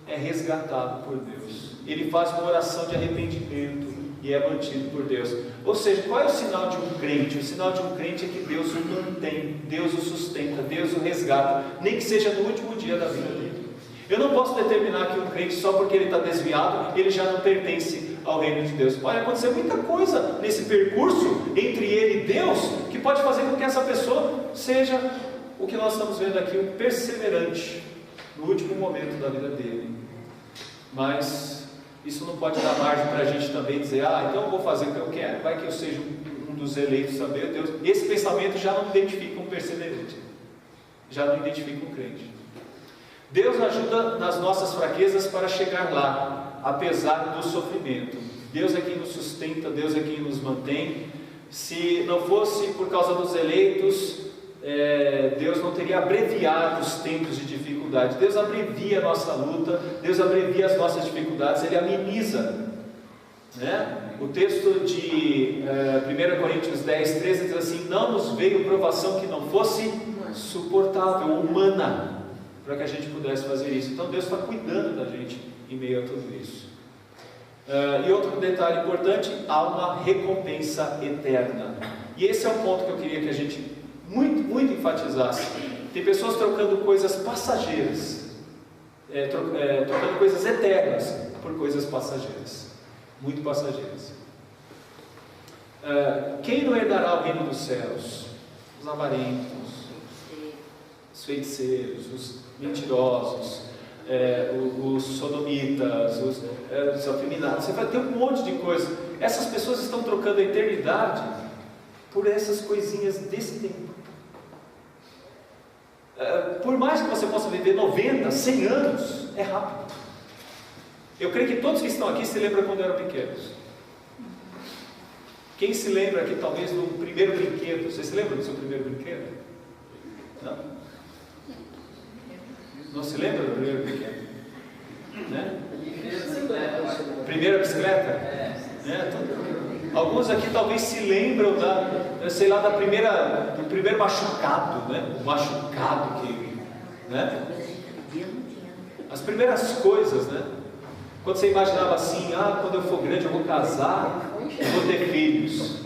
é resgatado por Deus. Ele faz uma oração de arrependimento e é mantido por Deus. Ou seja, qual é o sinal de um crente? O sinal de um crente é que Deus o mantém, Deus o sustenta, Deus o resgata, nem que seja no último dia da vida dele. Eu não posso determinar que um crente, só porque ele está desviado, ele já não pertence ao reino de Deus. Pode acontecer muita coisa nesse percurso entre ele e Deus, que pode fazer com que essa pessoa seja o que nós estamos vendo aqui, um perseverante no último momento da vida dele. Mas isso não pode dar margem para a gente também dizer, então eu vou fazer o que eu quero, vai que eu seja um dos eleitos, saber Deus. Esse pensamento já não identifica um perseverante, já não identifica um crente. Deus ajuda nas nossas fraquezas para chegar lá, apesar do sofrimento. Deus é quem nos sustenta, Deus é quem nos mantém. Se não fosse por causa dos eleitos, Deus não teria abreviado os tempos de dificuldade. Deus abrevia a nossa luta, Deus abrevia as nossas dificuldades, Ele ameniza, né? O texto de 1 Coríntios 10, 13 diz assim: não nos veio provação que não fosse suportável, humana, para que a gente pudesse fazer isso. Então Deus está cuidando da gente em meio a tudo isso. E outro detalhe importante, há uma recompensa eterna. E esse é o ponto que eu queria que a gente muito enfatizasse. Tem pessoas trocando coisas passageiras, trocando coisas eternas por coisas passageiras, muito passageiras. Quem não herdará o reino dos céus? Os avarentos, os feiticeiros, os mentirosos, os sodomitas, os afeminados. Você vai ter um monte de coisa. Essas pessoas estão trocando a eternidade por essas coisinhas desse tempo. Por mais que você possa viver 90, 100 anos, é rápido. Eu creio que todos que estão aqui se lembram quando eram pequenos. Quem se lembra aqui talvez do primeiro brinquedo? Você se lembra do seu primeiro brinquedo? Não? Não se lembra do primeiro brinquedo? Né? Primeira bicicleta? Alguns aqui talvez se lembram do primeiro machucado, né? O machucado que, né? As primeiras coisas, né? Quando você imaginava assim, quando eu for grande eu vou casar, eu vou ter filhos.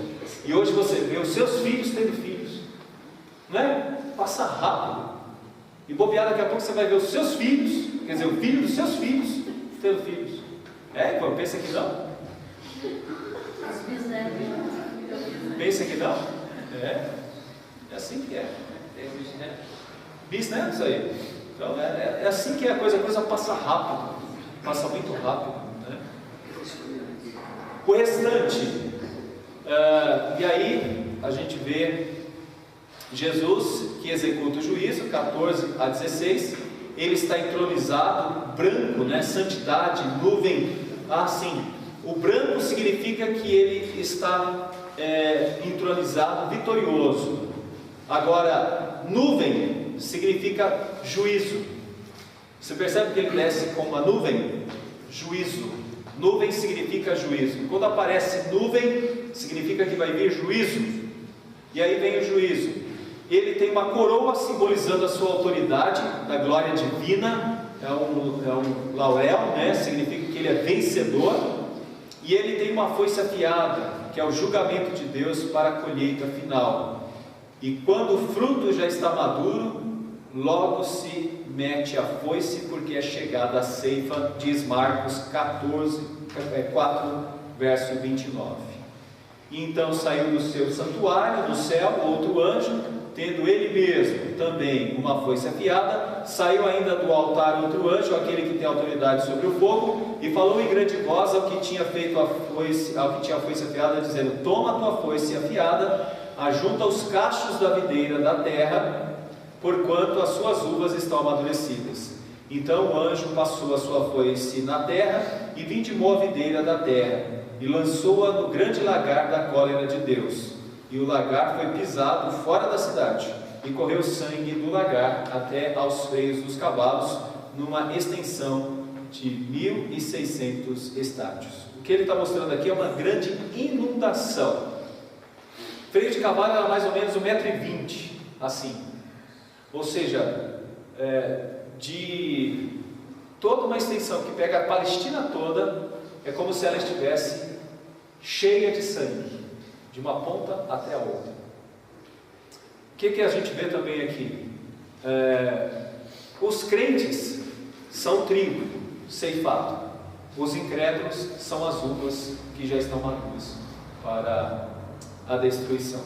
E hoje você vê os seus filhos tendo filhos, né? Passa rápido. E bobear, daqui a pouco você vai ver os seus filhos, quer dizer, o filho dos seus filhos tendo filhos. Pensa que não? Pensa que não? É assim que é. Bisnetos aí. Então é assim que é a coisa passa rápido, passa muito rápido, né? O restante, e aí a gente vê Jesus que executa o juízo, 14 a 16, ele está entronizado, branco, né? Santidade, nuvem, assim. O branco significa que ele está entronizado, vitorioso. Agora, nuvem significa juízo. Você percebe que ele desce com uma nuvem? Juízo. Nuvem significa juízo. Quando aparece nuvem, significa que vai vir juízo. E aí vem o juízo. Ele tem uma coroa simbolizando a sua autoridade, da glória divina. É um laurel, né? Significa que ele é vencedor. E ele tem uma foice afiada, que é o julgamento de Deus para a colheita final. E quando o fruto já está maduro, logo se mete a foice, porque é chegada a ceifa, diz Marcos 4, verso 29. E então saiu do seu santuário, do céu, outro anjo, tendo ele mesmo também uma foice afiada, saiu ainda do altar outro anjo, aquele que tem autoridade sobre o fogo, e falou em grande voz ao que tinha a foice afiada, dizendo: toma a tua foice afiada, ajunta os cachos da videira da terra, porquanto as suas uvas estão amadurecidas. Então o anjo passou a sua foice na terra, e vindimou a videira da terra, e lançou-a no grande lagar da cólera de Deus. E o lagar foi pisado fora da cidade, e correu sangue do lagar até aos freios dos cavalos, numa extensão de 1.600 estádios. O que ele está mostrando aqui é uma grande inundação. Freio de cavalo era mais ou menos 1,20 m, assim. Ou seja, de toda uma extensão que pega a Palestina toda, é como se ela estivesse cheia de sangue, de uma ponta até a outra. O que a gente vê também aqui? Os crentes são trigo ceifado, os incrédulos são as uvas que já estão maduras para a destruição.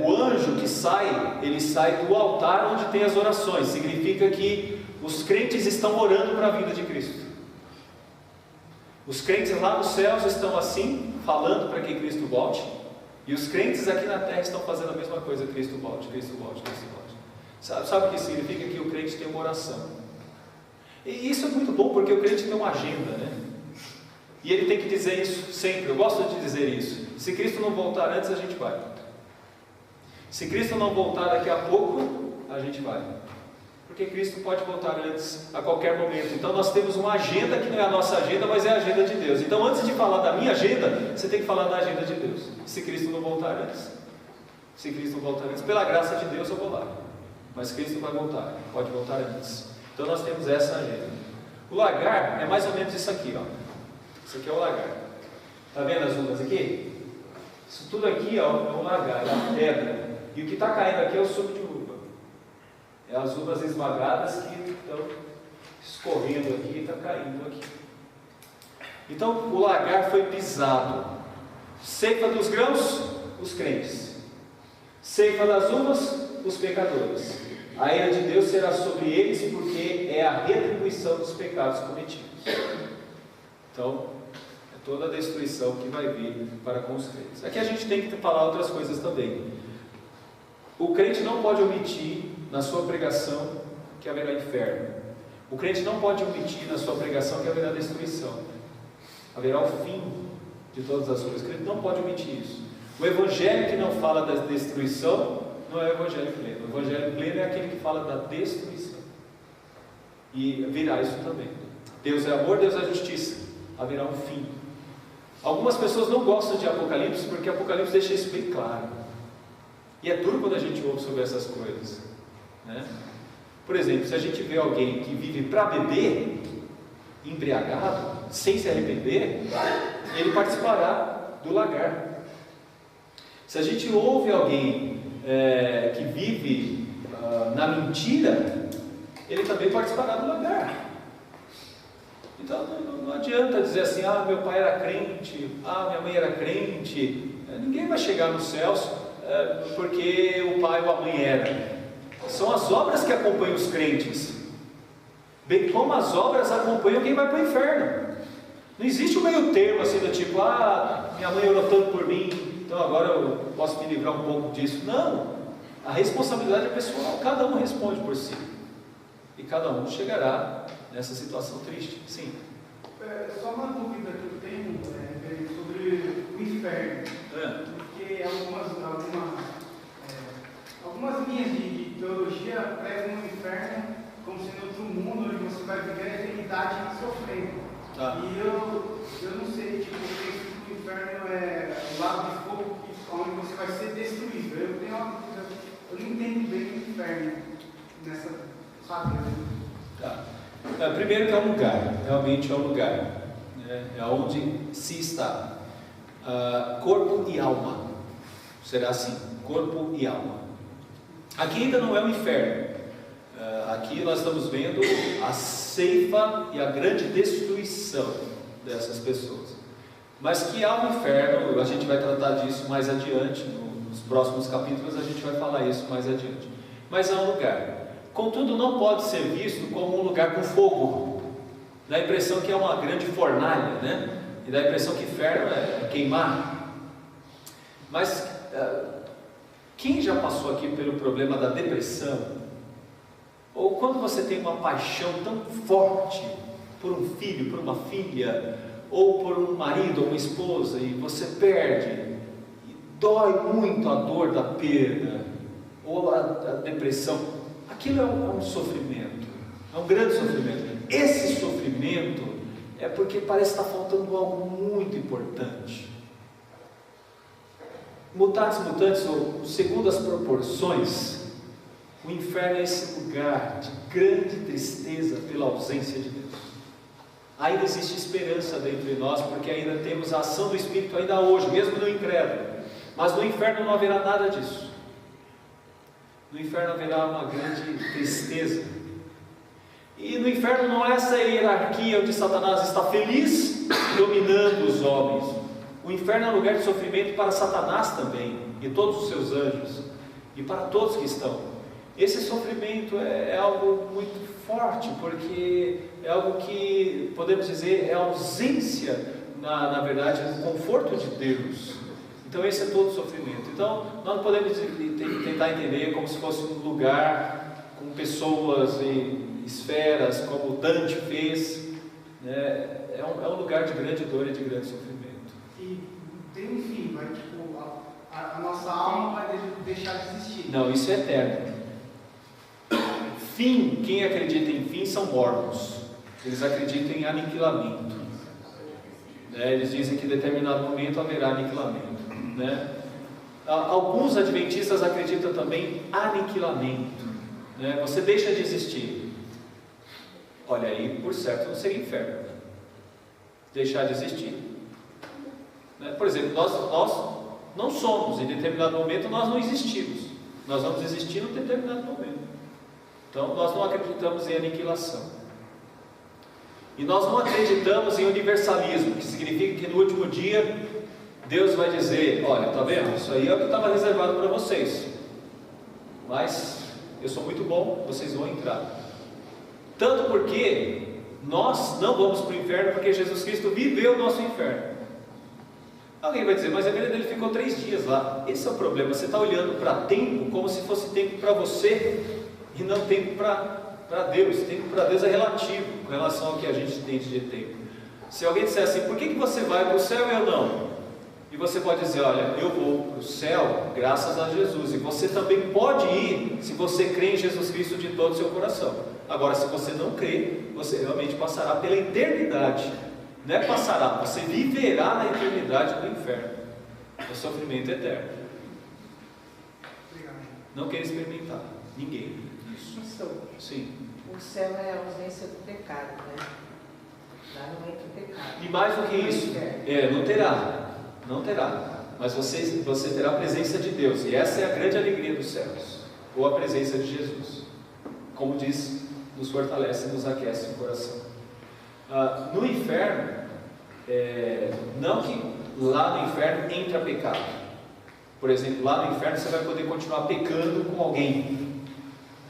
O anjo que sai, ele sai do altar onde tem as orações. Significa que os crentes estão orando para a vinda de Cristo. Os crentes lá nos céus estão assim, falando para que Cristo volte, e os crentes aqui na terra estão fazendo a mesma coisa: Cristo volte, Cristo volte, Cristo volte. Sabe o que significa? Que o crente tem uma oração. E isso é muito bom, porque o crente tem uma agenda, né? E ele tem que dizer isso sempre. Eu gosto de dizer isso: se Cristo não voltar antes, a gente vai. Se Cristo não voltar daqui a pouco, a gente vai. Porque Cristo pode voltar antes, a qualquer momento. Então nós temos uma agenda que não é a nossa agenda, mas é a agenda de Deus. Então, antes de falar da minha agenda, você tem que falar da agenda de Deus. Se Cristo não voltar antes, se Cristo não voltar antes, pela graça de Deus eu vou lá. Mas Cristo vai voltar, pode voltar antes. Então nós temos essa agenda. O lagar é mais ou menos isso aqui, ó. Isso aqui é o lagar. Está vendo as uvas aqui? Isso tudo aqui, ó, é um lagar, é uma pedra. E o que está caindo aqui é o suco de uva. É as uvas esmagadas que estão escorrendo aqui e está caindo aqui. Então o lagar foi pisado. Ceifa dos grãos, os crentes. Ceifa das uvas, os pecadores. A ira de Deus será sobre eles, porque é a retribuição dos pecados cometidos. Então, é toda a destruição que vai vir para com os crentes. Aqui a gente tem que falar outras coisas também. O crente não pode omitir na sua pregação que haverá inferno. O crente não pode omitir na sua pregação que haverá destruição. Haverá o fim de todas as coisas. O crente não pode omitir isso. O evangelho que não fala da destruição não é o evangelho pleno. O evangelho pleno é aquele que fala da destruição. E virá isso também. Deus é amor, Deus é justiça. Haverá um fim. Algumas pessoas não gostam de Apocalipse porque Apocalipse deixa isso bem claro. E é duro quando a gente ouve sobre essas coisas, né? Por exemplo, se a gente vê alguém que vive para beber, embriagado, sem se arrepender, ele participará do lagar. Se a gente ouve alguém que vive na mentira, ele também participará do lagar. Então não adianta dizer assim: ah, meu pai era crente, ah, minha mãe era crente. Ninguém vai chegar nos céus porque o pai ou a mãe era. São as obras que acompanham os crentes, bem como as obras acompanham quem vai para o inferno. Não existe um meio termo assim do tipo: ah, minha mãe orou tanto por mim, então agora eu posso me livrar um pouco disso. Não, a responsabilidade é pessoal, cada um responde por si, e cada um chegará nessa situação triste. Sim. Só uma dúvida que eu tenho sobre o inferno, porque algumas linhas de teologia pregam o inferno como sendo outro mundo onde você vai viver a eternidade sofrendo. E eu não sei, tipo, o inferno é o lago de fogo onde você vai ser destruído. Eu não entendo bem o inferno nessa, sabe? Primeiro que é um lugar, realmente é um lugar, é onde se está. Corpo e alma, será assim, corpo e alma. Aqui ainda não é o inferno, aqui nós estamos vendo a ceifa e a grande destruição dessas pessoas. Mas que há um inferno, a gente vai tratar disso mais adiante, nos próximos capítulos a gente vai falar isso mais adiante. Mas há um lugar. Contudo, não pode ser visto como um lugar com fogo. Dá a impressão que é uma grande fornalha, né? E dá a impressão que inferno é queimar. Mas quem já passou aqui pelo problema da depressão? Ou quando você tem uma paixão tão forte por um filho, por uma filha, ou por um marido ou uma esposa, e você perde, e dói muito a dor da perda, ou a depressão. Aquilo é um sofrimento, é um grande sofrimento. Esse sofrimento é porque parece estar faltando algo muito importante. Mutatis mutandis, ou segundo as proporções, o inferno é esse lugar de grande tristeza pela ausência de Deus. Ainda existe esperança dentro de nós, porque ainda temos a ação do Espírito ainda hoje, mesmo no incrédulo. Mas no inferno não haverá nada disso. No inferno haverá uma grande tristeza. E no inferno não é essa hierarquia onde Satanás está feliz dominando os homens. O inferno é um lugar de sofrimento para Satanás também, e todos os seus anjos, e para todos que estão. Esse sofrimento é algo muito forte, porque é algo que, podemos dizer, é a ausência, na verdade, do conforto de Deus. Então esse é todo o sofrimento. Então nós não podemos tentar entender como se fosse um lugar com pessoas e esferas, como Dante fez, né? É um lugar de grande dor e de grande sofrimento. E tem um fim, vai, tipo, a nossa alma vai deixar de existir. Não, isso é eterno. Fim, quem acredita em fim são mormons. Eles acreditam em aniquilamento. Eles dizem que em determinado momento haverá aniquilamento. Né? Alguns adventistas acreditam também em aniquilamento. Né? Você deixa de existir. Olha aí, por certo, não seria inferno. Deixar de existir. Né? Por exemplo, nós não somos, em determinado momento nós não existimos. Nós vamos existir em um determinado momento. Então nós não acreditamos em aniquilação. E nós não acreditamos em universalismo, que significa que no último dia Deus vai dizer: olha, está vendo? Isso aí é o que estava reservado para vocês, mas eu sou muito bom, vocês vão entrar. Tanto porque nós não vamos para o inferno, porque Jesus Cristo viveu o nosso inferno. Alguém vai dizer: mas a vida dele ficou 3 dias lá. Esse é o problema, você está olhando para tempo como se fosse tempo para você e não tempo para Deus. Tempo para Deus é relativo com relação ao que a gente tem de tempo. Se alguém disser assim: por que você vai para o céu e eu não? E você pode dizer: olha, eu vou para o céu graças a Jesus, e você também pode ir se você crê em Jesus Cristo de todo o seu coração. Agora, se você não crê, você realmente passará pela eternidade. Não é passará, você viverá na eternidade do inferno, o sofrimento eterno. Não quer experimentar, ninguém. Isso. Sim. O céu é a ausência do pecado, né? Lá não entra o pecado. E mais do que isso, não terá, mas você terá a presença de Deus, e essa é a grande alegria dos céus, ou a presença de Jesus, como diz, nos fortalece e nos aquece o coração. No inferno, não que lá no inferno entra pecado. Por exemplo, lá no inferno você vai poder continuar pecando com alguém,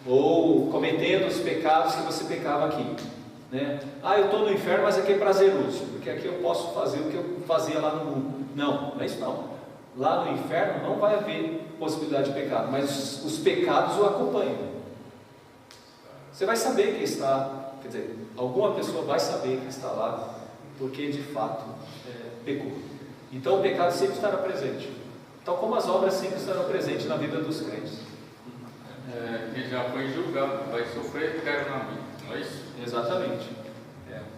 ou cometendo os pecados que você pecava aqui, né? Eu estou no inferno, mas aqui é prazeroso, porque aqui eu posso fazer o que eu fazia lá no mundo. Não é isso não. Lá no inferno não vai haver possibilidade de pecado, mas os pecados o acompanham. Você vai saber que está, quer dizer, alguma pessoa vai saber que está lá, porque de fato pecou. Então o pecado sempre estará presente, tal como as obras sempre estarão presentes na vida dos crentes. Que já foi julgado, vai sofrer eternamente, não é isso? Exatamente,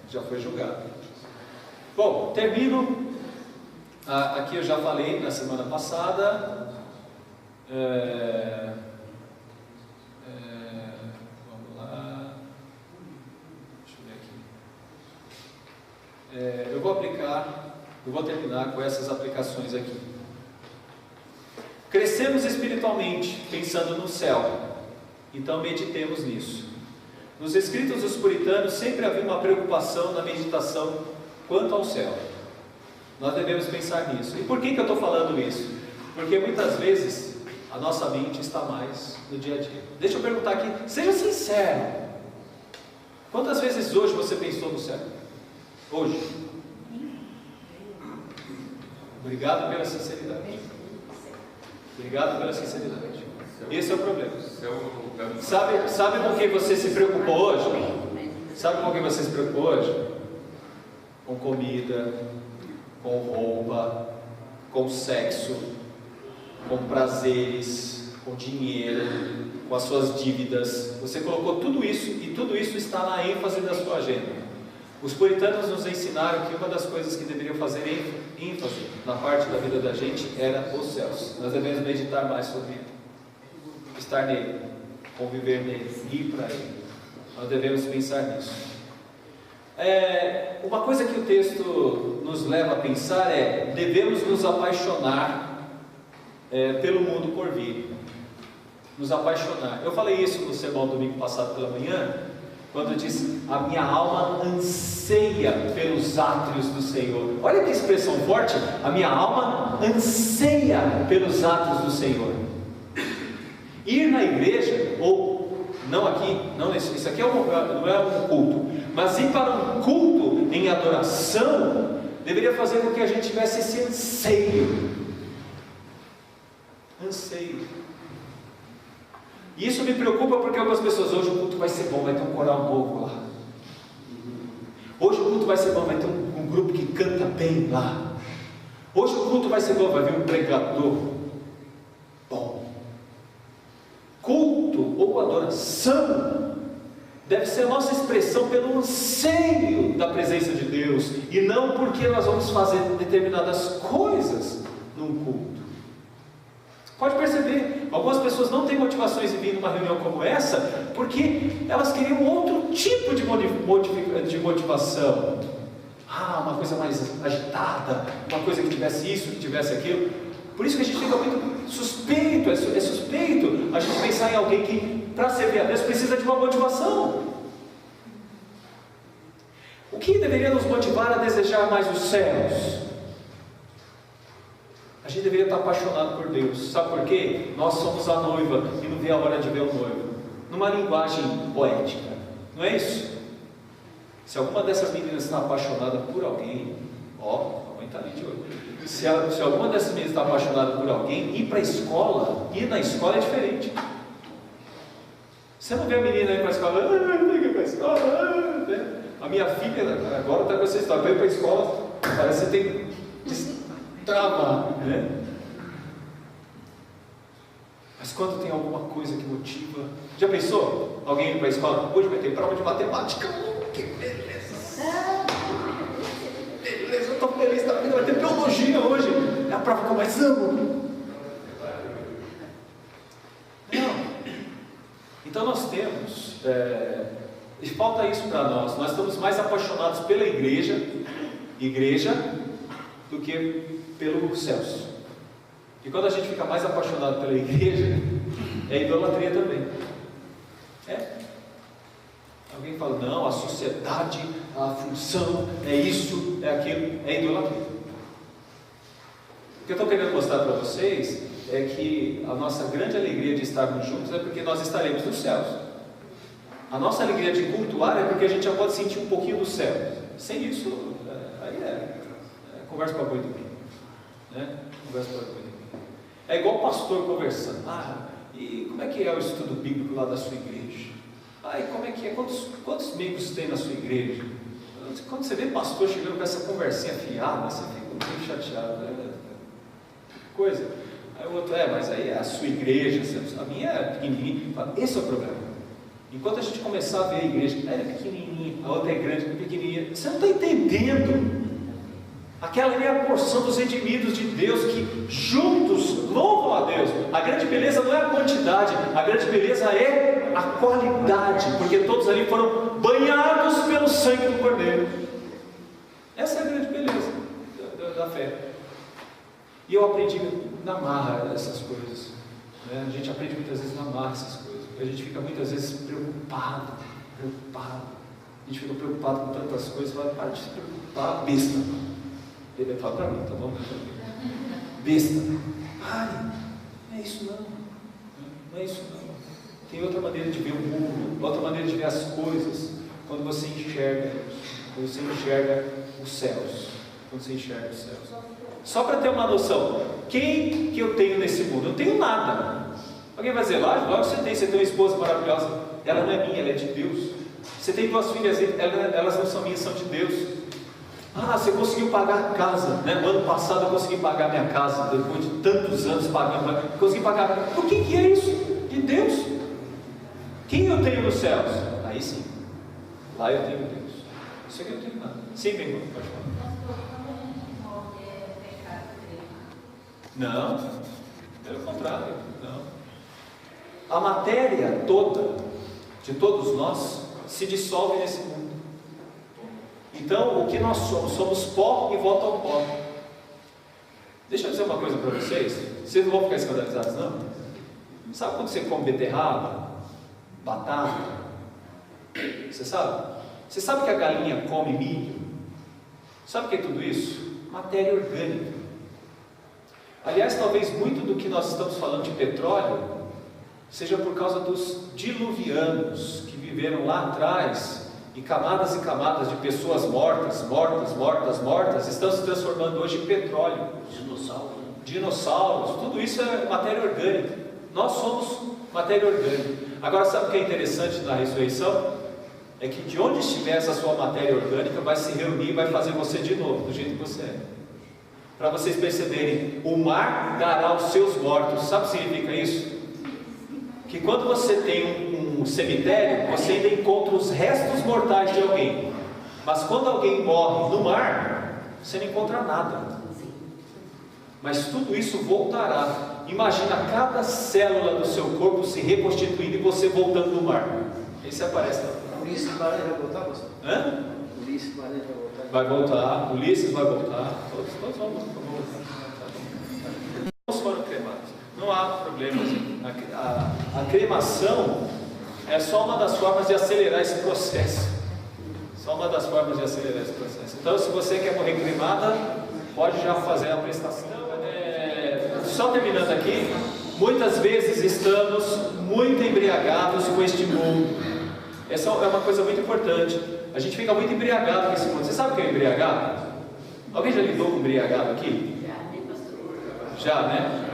já foi julgado. Bom, termino. Aqui eu já falei na semana passada. Vamos lá. Deixa eu ver aqui. Eu vou terminar com essas aplicações aqui. Crescemos espiritualmente, pensando no céu, então meditemos nisso. Nos escritos dos puritanos sempre havia uma preocupação na meditação quanto ao céu. Nós devemos pensar nisso. E por que eu estou falando isso? Porque muitas vezes a nossa mente está mais no dia a dia. Deixa eu perguntar aqui, seja sincero. Quantas vezes hoje você pensou no céu? Hoje? Obrigado pela sinceridade. Obrigado pela sinceridade. Esse é o problema. Sabe com quem você se preocupou hoje? Sabe com quem você se preocupou hoje? Com comida, com roupa, com sexo, com prazeres, com dinheiro, com as suas dívidas. Você colocou tudo isso, e tudo isso está na ênfase da sua agenda. Os puritanos nos ensinaram que uma das coisas que deveriam fazer ênfase na parte da vida da gente era os céus. Nós devemos meditar mais sobre ele, estar nele, conviver nele, ir para ele. Nós devemos pensar nisso. Uma coisa que o texto nos leva a pensar devemos nos apaixonar pelo mundo por vir. Nos apaixonar. Eu falei isso no sermão domingo passado pela manhã, Quando diz, a minha alma anseia pelos átrios do Senhor. Olha que expressão forte, a minha alma anseia pelos átrios do Senhor. Ir na igreja, ou não aqui, não, isso aqui não é um culto, mas ir para um culto em adoração, deveria fazer com que a gente tivesse esse anseio. E isso me preocupa porque algumas pessoas, hoje o culto vai ser bom, vai ter um coral novo lá. Hoje o culto vai ser bom, vai ter um grupo que canta bem lá. Hoje o culto vai ser bom, vai vir um pregador bom. Culto ou adoração deve ser a nossa expressão pelo anseio da presença de Deus, e não porque nós vamos fazer determinadas coisas num culto. Pode perceber, algumas pessoas não têm motivações de vir numa reunião como essa, porque elas queriam outro tipo de motivação. Uma coisa mais agitada, uma coisa que tivesse isso, que tivesse aquilo. Por isso que a gente fica muito suspeito, é suspeito a gente pensar em alguém que, para servir a Deus, precisa de uma motivação. O que deveria nos motivar a desejar mais os céus? A gente deveria estar apaixonado por Deus. Sabe por quê? Nós somos a noiva e não vê a hora de ver o noivo. Numa linguagem poética, não é isso? Se alguma dessas meninas está apaixonada por alguém, a mãe está ali de olho. Se alguma dessas meninas está apaixonada por alguém, ir para a escola, ir na escola é diferente. Você não vê a menina ir para a escola, tem que ir para a escola, né? A minha filha agora está com essa história, veio para a escola, parece que tem trava, né? Mas quando tem alguma coisa que motiva, já pensou? Alguém indo para a escola, hoje vai ter prova de matemática, que beleza! Beleza, eu estou feliz da vida, vai ter biologia hoje, é a prova que eu mais amo. Não. Então nós temos, e falta isso para nós estamos mais apaixonados pela igreja do que pelos céus. E quando a gente fica mais apaixonado pela igreja, é idolatria também. Alguém fala, não, a sociedade, a função, é isso, é aquilo, é idolatria. O que eu estou querendo mostrar para vocês é que a nossa grande alegria de estarmos juntos é porque nós estaremos nos céus. A nossa alegria de cultuar é porque a gente já pode sentir um pouquinho do céu. Sem isso, aí conversa para boi dormir. Conversa para boi dormir. É igual o pastor conversando. E como é que é o estudo bíblico lá da sua igreja? E como é que é? Quantos membros tem na sua igreja? Quando você vê pastor chegando com essa conversinha fiada, você fica muito chateado. Coisa. Aí o outro, mas aí é a sua igreja, a minha é pequenininha. Esse é o problema. Enquanto a gente começar a ver a igreja, ela é pequenininha, a outra é grande, pequenininha, você não está entendendo. Aquela é a porção dos redimidos de Deus que juntos louvam a Deus. A grande beleza não é a quantidade, a grande beleza é a qualidade, porque todos ali foram banhados pelo sangue do Cordeiro. Essa é a grande beleza da fé. E eu aprendi na marra essas coisas. A gente aprende muitas vezes na marra essas coisas. A gente fica muitas vezes preocupado. A gente fica preocupado com tantas coisas. Para de se preocupar, besta. Ele vai falar para mim, tá bom? Besta. Pare. Não é isso não. Não é isso não. Tem outra maneira de ver o mundo, outra maneira de ver as coisas. Quando você enxerga os céus. Quando você enxerga os céus. Só para ter uma noção, quem que eu tenho nesse mundo? Eu não tenho nada. Alguém vai dizer, logo você tem uma esposa maravilhosa. Ela não é minha, ela é de Deus. Você tem duas filhas, elas não são minhas, são de Deus. Você conseguiu pagar a casa, né? No ano passado eu consegui pagar minha casa, depois de tantos anos pagando, consegui pagar. Por que é isso? De Deus. Quem eu tenho nos céus? Aí sim, lá eu tenho Deus. Isso aqui eu não tenho nada. Sim, meu irmão, pode falar. Não, pelo contrário, não. A matéria toda, de todos nós, se dissolve nesse mundo. Então, o que nós somos pó e volta ao pó. Deixa eu dizer uma coisa para vocês não vão ficar escandalizados, não? Sabe quando você come beterraba, batata, Você sabe? Você sabe que a galinha come milho? Sabe o que é tudo isso? Matéria orgânica. Aliás, talvez muito do que nós estamos falando de petróleo seja por causa dos diluvianos que viveram lá atrás e camadas de pessoas mortas estão se transformando hoje em petróleo. Dinossauros, tudo isso é matéria orgânica. Nós somos matéria orgânica. Agora, sabe o que é interessante na ressurreição? É que de onde estiver essa sua matéria orgânica vai se reunir e vai fazer você de novo, do jeito que você é. Para vocês perceberem, o mar dará aos seus mortos. Sabe o que significa isso? Que quando você tem um cemitério, você ainda encontra os restos mortais de alguém. Mas quando alguém morre no mar, você não encontra nada. Mas tudo isso voltará. Imagina cada célula do seu corpo se reconstituindo e você voltando do mar. Aí você aparece lá. Ulisses Guimarães vai voltar, pastor? Hã? Ulisses Guimarães vai voltar? Vai voltar, Ulisses vai voltar. Todos vão voltar. Todos foram cremados. Não há problema. A cremação é só uma das formas de acelerar esse processo. Só uma das formas de acelerar esse processo. Então, se você quer morrer cremada, pode já fazer a prestação. Só terminando aqui, muitas vezes estamos muito embriagados com este mundo. Essa é uma coisa muito importante. A gente fica muito embriagado com esse mundo. Você sabe o que é embriagado? Alguém já lidou com embriagado aqui? Já, né?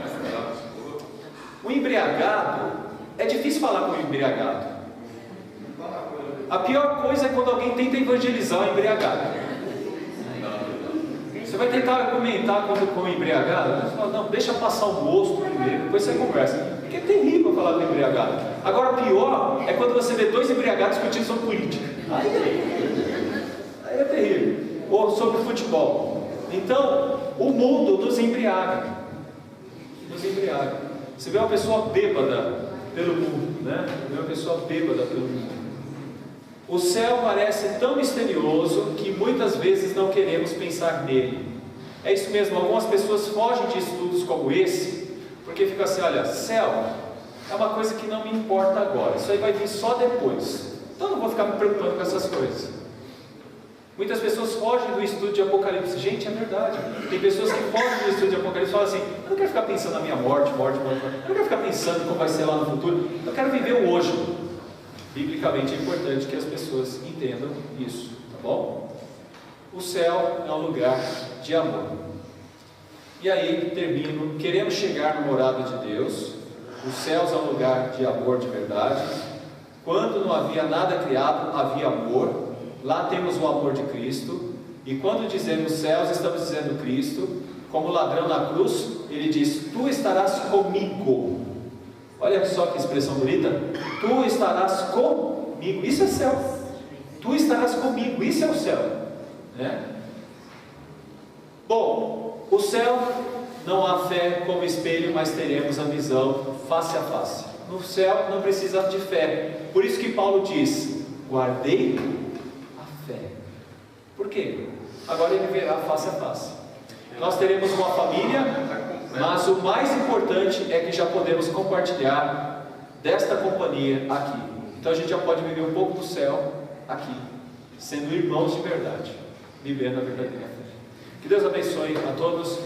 O embriagado, é difícil falar com o embriagado. A pior coisa é quando alguém tenta evangelizar o embriagado. Você vai tentar argumentar com o embriagado, você fala, não, deixa passar o gosto primeiro, depois você conversa. Porque é terrível falar com o embriagado. Agora, pior é quando você vê dois embriagados discutindo sobre política. Aí é terrível. Ou sobre futebol. Então, o mundo nos embriaga. Nos embriaga. Você vê uma pessoa bêbada pelo mundo, né? Você vê uma pessoa bêbada pelo mundo. O céu parece tão misterioso que muitas vezes não queremos pensar nele. É isso mesmo, algumas pessoas fogem de estudos como esse, porque ficam assim, olha, céu é uma coisa que não me importa agora, isso aí vai vir só depois, então eu não vou ficar me preocupando com essas coisas. Muitas pessoas fogem do estudo de Apocalipse. Gente, é verdade, tem pessoas que fogem do estudo de Apocalipse e falam assim, eu não quero ficar pensando na minha morte, eu não quero ficar pensando como vai ser lá no futuro, eu quero viver o hoje. Biblicamente é importante que as pessoas entendam isso, tá bom? O céu é um lugar de amor. E aí termino, queremos chegar no morado de Deus. Os céus é um lugar de amor de verdade. Quando não havia nada criado, havia amor. Lá temos o amor de Cristo. E quando dizemos céus, estamos dizendo Cristo. Como ladrão na cruz, ele diz, tu estarás comigo. Olha só que expressão bonita. Tu estarás comigo. Isso é céu. Tu estarás comigo. Isso é o céu, né? Bom, o céu não há fé como espelho, mas teremos a visão face a face. No céu não precisa de fé. Por isso que Paulo diz, guardei a fé. Por quê? Agora ele verá face a face. Nós teremos uma família, mas o mais importante é que já podemos compartilhar desta companhia aqui. Então a gente já pode viver um pouco do céu aqui, sendo irmãos de verdade, vivendo a verdadeira fé. Que Deus abençoe a todos.